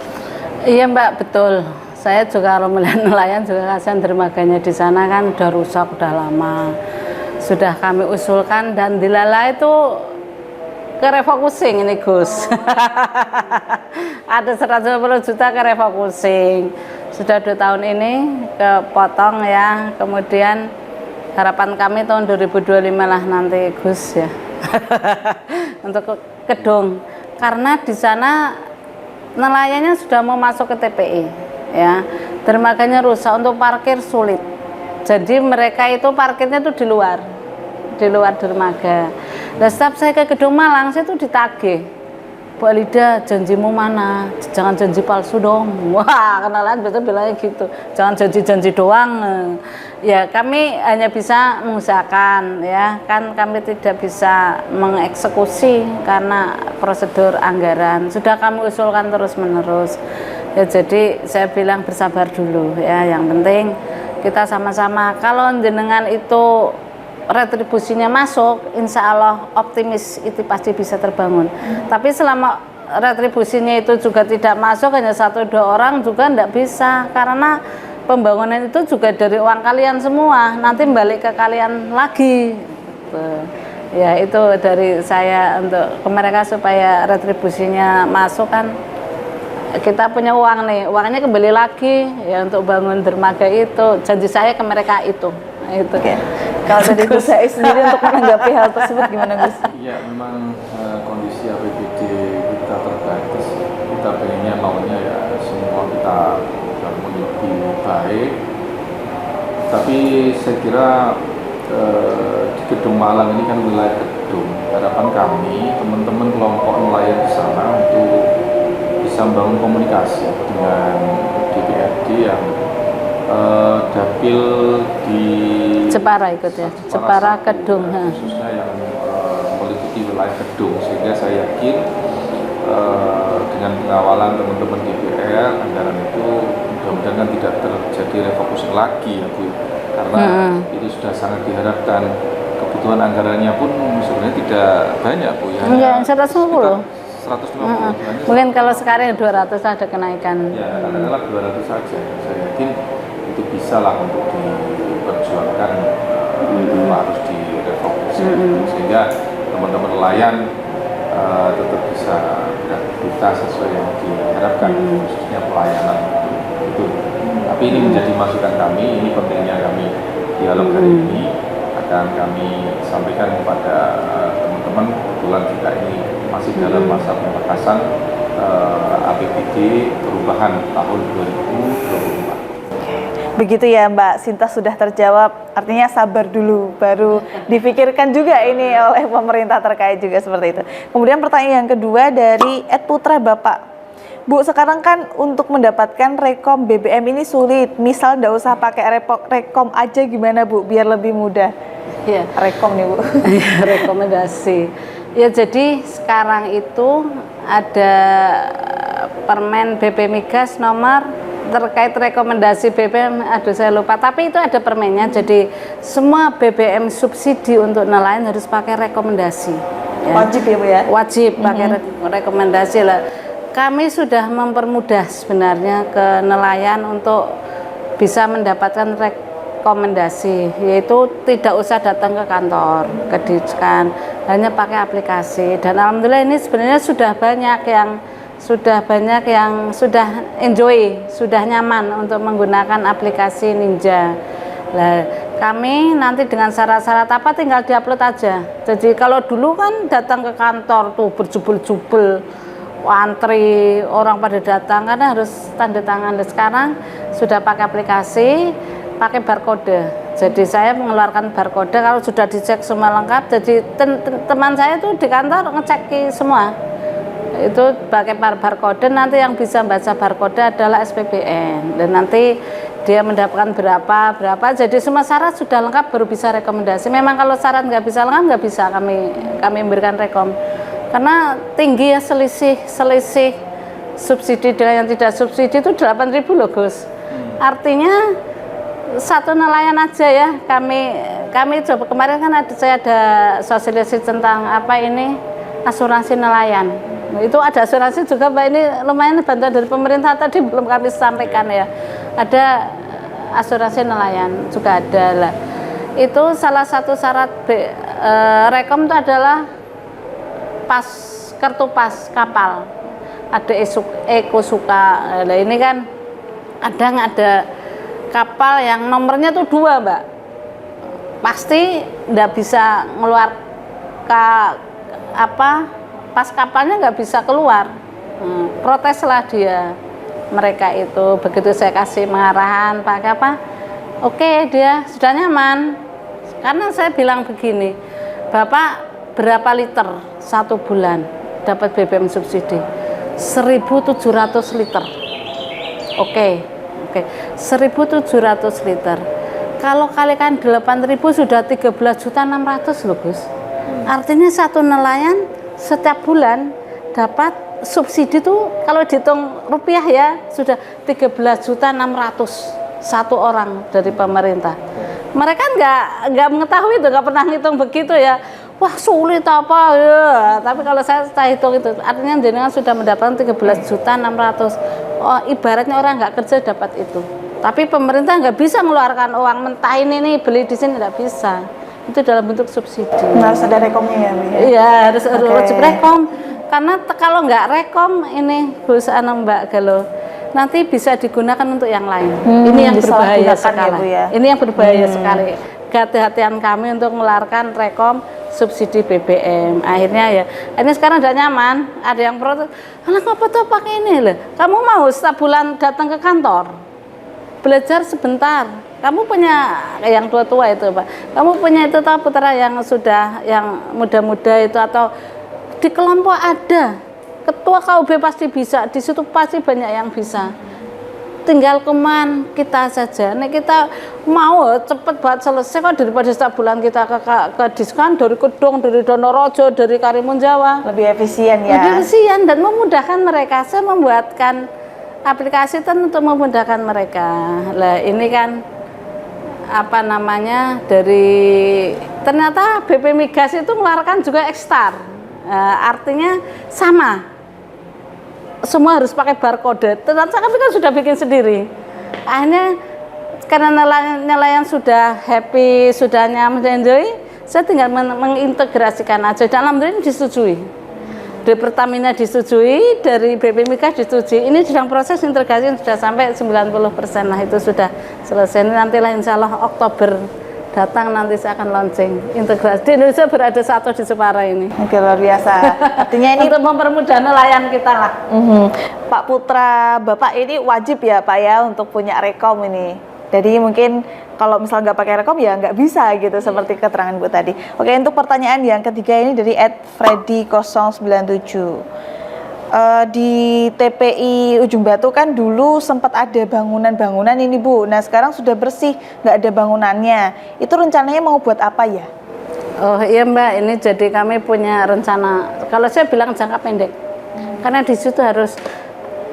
Iya Mbak, betul. Saya juga kalau melihat nelayan juga kasihan, dermaganya di sana kan udah rusak, udah lama. Sudah kami usulkan dan dilala itu ke refocusing ini Gus. Ada 150 juta ke refocusing. Sudah 2 tahun ini kepotong ya. Kemudian harapan kami tahun 2025 lah nanti Gus ya. Untuk gedung. karena di sana nelayannya sudah mau masuk ke TPI ya, dermaganya rusak, untuk parkir sulit. Jadi mereka itu parkirnya tuh di luar dermaga. Dan setiap saya ke Gedung Malang, saya tuh ditagih, Bu Alida, janjimu mana? Jangan janji palsu dong. Wah, kenalan biasa bilangnya gitu. Jangan janji-janji doang. Ya, kami hanya bisa mengusahakan ya, kan kami tidak bisa mengeksekusi karena prosedur anggaran. Sudah kami usulkan terus-menerus. Ya, jadi saya bilang bersabar dulu ya. Yang penting kita sama-sama, kalau jenengan itu retribusinya masuk, insya Allah optimis itu pasti bisa terbangun. Tapi selama retribusinya itu juga tidak masuk, hanya 1-2 orang juga tidak bisa, karena pembangunan itu juga dari uang kalian semua, nanti balik ke kalian lagi. Ya, itu dari saya untuk ke mereka supaya retribusinya masuk. Kan kita punya uang nih, uangnya kembali lagi ya untuk bangun dermaga itu. Janji saya ke mereka itu.
Oke. Kalau dari Gus saya sendiri untuk menanggapi hal tersebut gimana, Gus?
Ya, memang kondisi APBD kita terbatas. Kita pengennya maunya ya semua kita bangun lebih baik. Tapi saya kira di Gedung Malang ini kan wilayah gedung. Harapan kami teman-teman kelompok nelayan di sana untuk bisa membangun komunikasi dengan DPRD yang dapil di
Jepara ikut ya, Jepara Kedung,
khususnya yang meliputi wilayah Kedung, sehingga saya yakin dengan pengawalan teman-teman DPR, anggaran itu mudah-mudahan kan tidak terjadi refocusing lagi ya Bu, karena itu sudah sangat diharapkan. Kebutuhan anggarannya pun sebenarnya tidak banyak Bu ya.
Enggak, 150.
150.
Mungkin kalau sekarang 200 ada kenaikan.
Ya, katakanlah 200 saja. Saya yakin itu bisa lah untuk diperjuangkan, harus direfocusing, sehingga teman-teman nelayan tetap bisa beraktivitas sesuai yang diharapkan, khususnya pelayanan itu. Tapi ini menjadi masukan kami, ini pentingnya kami dialog hari ini akan kami sampaikan kepada teman-teman. Kebetulan juga ini masih dalam masa pembahasan APBD perubahan tahun 2024.
Begitu ya Mbak Sinta, sudah terjawab, artinya sabar dulu baru dipikirkan juga ini oleh pemerintah terkait juga seperti itu. Kemudian pertanyaan yang kedua dari Ed Putra Bapak. Bu, sekarang kan untuk mendapatkan rekom BBM ini sulit, misal nggak usah pakai rekom aja gimana Bu biar lebih mudah?
Ya,
rekom nih Bu.
Rekomendasi. Ya, jadi sekarang itu ada Permen BP Migas nomor terkait rekomendasi BBM, aduh saya lupa, tapi itu ada permennya. Jadi semua BBM subsidi untuk nelayan harus pakai rekomendasi ya.
Wajib ya Bu ya?
Wajib pakai rekomendasi lah. Kami sudah mempermudah sebenarnya ke nelayan untuk bisa mendapatkan rekomendasi, yaitu tidak usah datang ke kantor, ke Ditjen, hanya pakai aplikasi. Dan alhamdulillah ini sebenarnya sudah banyak yang sudah enjoy, sudah nyaman untuk menggunakan aplikasi Ninja. Nah, kami nanti dengan syarat-syarat apa tinggal diupload aja. Jadi kalau dulu kan datang ke kantor tuh berjubel-jubel, antri, orang pada datang karena harus tanda tangan. Dan sekarang sudah pakai aplikasi, pakai barcode. Jadi saya mengeluarkan barcode, kalau sudah dicek semua lengkap. Jadi teman saya tuh di kantor ngecek semua. Itu pakai barcode, nanti yang bisa baca barcode adalah SPBN, dan nanti dia mendapatkan berapa, jadi semua syarat sudah lengkap baru bisa rekomendasi. Memang kalau syarat nggak bisa lengkap nggak bisa kami memberikan rekom, karena tinggi ya selisih subsidi dengan yang tidak subsidi itu 8.000 loh Gus. Artinya satu nelayan aja ya, kami coba kemarin kan saya ada sosialisasi tentang asuransi nelayan. Itu ada asuransi juga Mbak, ini lumayan bantuan dari pemerintah, tadi belum kami sampaikan ya. Ada asuransi nelayan juga ada lah. Itu salah satu syarat rekom itu adalah kartu pas kapal. Ada Ekosuka. Nah, ini kan kadang ada kapal yang nomornya tuh 2 Mbak. Pasti nggak bisa ngeluar pas kapalnya nggak bisa keluar. Proteslah dia, mereka itu. Begitu saya kasih pengarahan pakai apa, oke, dia sudah nyaman. Karena saya bilang begini, Bapak berapa liter 1 bulan dapat BBM subsidi? 1.700 liter. Oke, 1.700 liter. Kalau kalikan 8.000 sudah 13.600.000 loh Gus. Artinya satu nelayan setiap bulan dapat subsidi tuh kalau dihitung rupiah ya sudah 13.600.000 satu orang dari pemerintah. Mereka nggak mengetahui itu, nggak pernah ngitung begitu ya. Wah sulit apa ya. Tapi kalau saya hitung itu, artinya jenengan sudah mendapatkan 13.600.000. Oh, ibaratnya orang nggak kerja dapat itu. Tapi pemerintah nggak bisa mengeluarkan uang mentah ini beli di sini, nggak bisa. Itu dalam bentuk subsidi.
Harus ada rekomnya ya, Bu?
Iya, harus wajib rekom. Karena kalau nggak rekom ini perusahaan Mbak Galo nanti bisa digunakan untuk yang lain. Ini yang berbahaya sekali.
Ya,
ini yang berbahaya sekali. Kehati-hatian kami untuk mengeluarkan rekom subsidi BBM. Akhirnya ya, ini sekarang udah nyaman. Ada yang protes, "Alah ngapa tuh pakai ini loh? Kamu mau setiap bulan datang ke kantor, belajar sebentar. Kamu punya yang tua-tua itu, Pak. Kamu punya itu tahu putra yang sudah yang muda-muda itu atau di kelompok ada ketua KUB pasti bisa, di situ pasti banyak yang bisa. Tinggal keman kita saja. Nih kita mau cepet banget selesai kok daripada setiap bulan kita ke diskon dari Kedung, dari Donorojo, dari Karimun Jawa.
Lebih efisien ya.
Lebih efisien dan memudahkan mereka. Saya membuatkan aplikasi itu untuk memudahkan mereka. Lah ini kan apa namanya dari ternyata BP Migas itu mengeluarkan juga Ekstar. Artinya sama, semua harus pakai barcode. Ternyata kami kan sudah bikin sendiri. Akhirnya karena nelayan sudah happy, sudah nyaman, enjoy, saya tinggal mengintegrasikan aja. Dan alhamdulillah disetujui. Dari Pertamina disetujui, dari BP Migas disetujui. Ini sedang proses integrasi sudah sampai 90% lah, itu sudah selesai. Ini nantilah insya Allah Oktober datang nanti saya akan launching integrasi. Di Indonesia berada satu di Jepara ini.
Oke, luar biasa. Artinya ini
untuk mempermudah nelayan kita lah.
Pak Putra, Bapak ini wajib ya Pak ya untuk punya rekom ini. Jadi mungkin kalau misal nggak pakai rekom ya nggak bisa gitu seperti keterangan Bu tadi. Oke, untuk pertanyaan yang ketiga ini dari @freddy097. Di TPI Ujung Batu kan dulu sempat ada bangunan-bangunan ini Bu. Nah sekarang sudah bersih, nggak ada bangunannya. Itu rencananya mau buat apa ya?
Oh iya Mbak, ini jadi kami punya rencana. Kalau saya bilang jangka pendek, karena di situ harus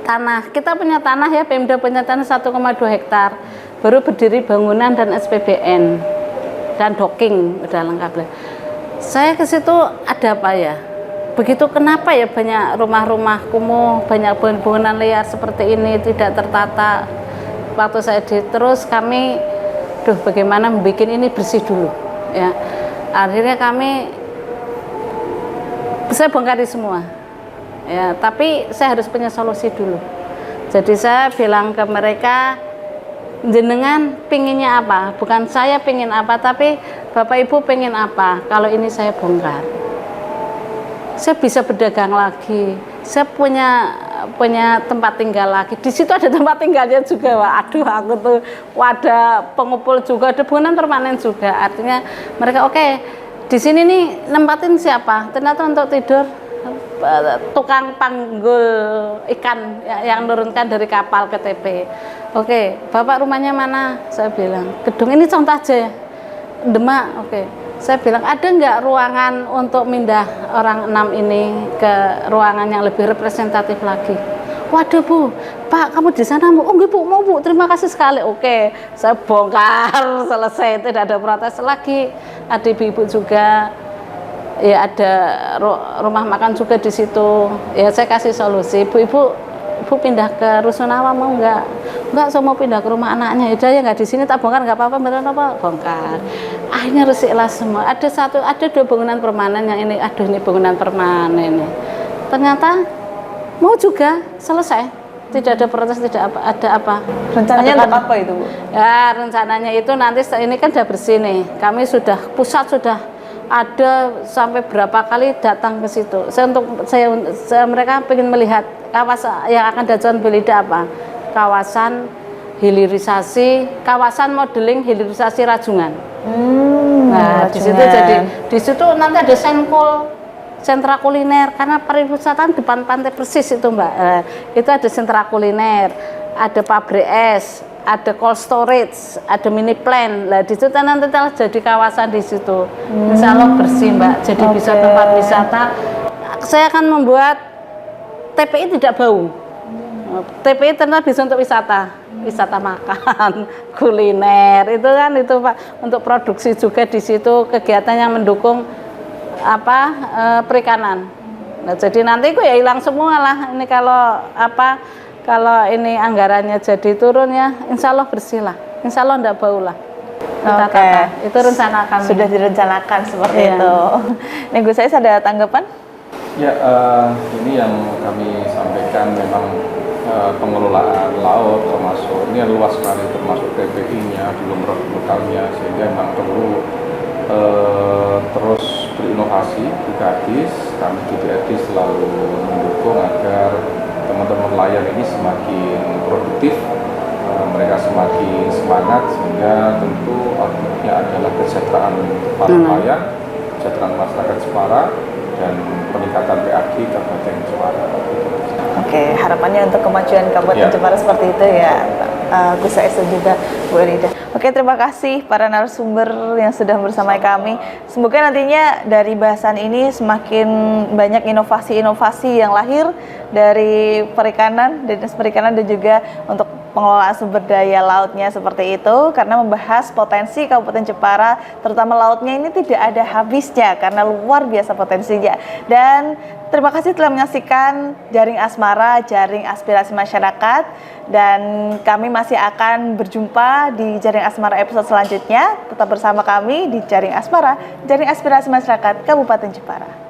tanah. Kita punya tanah ya, Pemda punya tanah 1,2 hektar. Baru berdiri bangunan dan SPBN dan docking udah lengkap. Saya ke situ ada apa ya? Begitu kenapa ya banyak rumah-rumah kumuh, banyak bangunan liar seperti ini tidak tertata. Waktu saya terus kami, bagaimana membuat ini bersih dulu, ya. Akhirnya saya bongkari semua, ya. Tapi saya harus punya solusi dulu. Jadi saya bilang ke mereka, jenengan pinginnya apa? Bukan saya pingin apa, tapi Bapak Ibu pengen apa? Kalau ini saya bongkar. Saya bisa berdagang lagi, saya punya tempat tinggal lagi. Di situ ada tempat tinggalnya juga, Wak. Aduh, aku tuh wadah pengumpul juga, ada bangunan permanen juga. Artinya mereka oke, di sini nih nempatin siapa? Ternyata untuk tidur tukang panggul ikan yang nurunkan dari kapal ke TP. Oke, Bapak rumahnya mana? Saya bilang, Gedung ini contoh aja ya, Demak. Oke. Saya bilang, ada nggak ruangan untuk mindah orang 6 ini ke ruangan yang lebih representatif lagi? Waduh Bu, Pak kamu di sana Bu? Oh enggak Bu, mau Bu, terima kasih sekali. Oke, saya bongkar, selesai, tidak ada protes lagi. Ada ibu-ibu juga, ya ada rumah makan juga di situ. Ya saya kasih solusi, Bu pindah ke Rusunawa mau nggak? Enggak, saya mau pindah ke rumah anaknya. Ya nggak di sini, tak bongkar nggak apa-apa, beneran apa? Bongkar. Akhirnya resiklah semua. Ada 2 bangunan permanen yang ini. Aduh, ini bangunan permanen ini. Ternyata mau juga selesai. Tidak ada protes, tidak ada apa.
Rencananya untuk apa itu Bu?
Ya rencananya itu nanti ini kan sudah bersih nih. Kami sudah pusat sudah ada sampai berapa kali datang ke situ. Mereka ingin melihat kawasan yang akan diajukan Belida apa? Kawasan hilirisasi, kawasan modeling hilirisasi Rajungan. Nah, di situ nanti ada sentra kuliner karena pariwisata depan pantai persis itu, Mbak. Itu ada sentra kuliner, ada pabrik es, ada cold storage, ada mini plant. Lah di situ nanti telah jadi kawasan di situ. Insya Allah bersih, Mbak. Jadi bisa tempat wisata. Saya akan membuat TPI tidak bau. TPI ternyata bisa untuk wisata makan, kuliner, itu kan itu Pak, untuk produksi juga di situ, kegiatan yang mendukung perikanan. Nah, jadi nanti itu ya hilang semua lah. Ini kalau ini anggarannya jadi turun ya, insya Allah bersih lah, insya Allah enggak bau lah. Itu rencana kami.
Sudah direncanakan seperti itu. Nih Gus Ais ada tanggapan?
Ya, ini yang kami sampaikan memang pengelolaan laut termasuk ini luas sekali, termasuk TPI-nya, belum produk lokalnya, sehingga memang perlu terus berinovasi di Kadis. Kami di BRD selalu mendukung agar teman-teman nelayan ini semakin produktif, mereka semakin semangat, sehingga tentu outputnya adalah kesejahteraan para nelayan, kesejahteraan masyarakat Jepara, dan peningkatan PAD Kabupaten Jepara.
Oke, harapannya untuk kemajuan Kabupaten Jepara seperti itu ya, Gus Ais dan juga Bu Elida. Oke, terima kasih para narasumber yang sudah bersama kami. Semoga nantinya dari bahasan ini semakin banyak inovasi-inovasi yang lahir dari perikanan, Dinas Perikanan, dan juga untuk pengelolaan sumber daya lautnya seperti itu, karena membahas potensi Kabupaten Jepara, terutama lautnya ini tidak ada habisnya karena luar biasa potensinya. Dan terima kasih telah menyaksikan Jaring Asmara, Jaring Aspirasi Masyarakat, dan kami masih akan berjumpa di Jaring Asmara episode selanjutnya. Tetap bersama kami di Jaring Asmara, Jaring Aspirasi Masyarakat Kabupaten Jepara.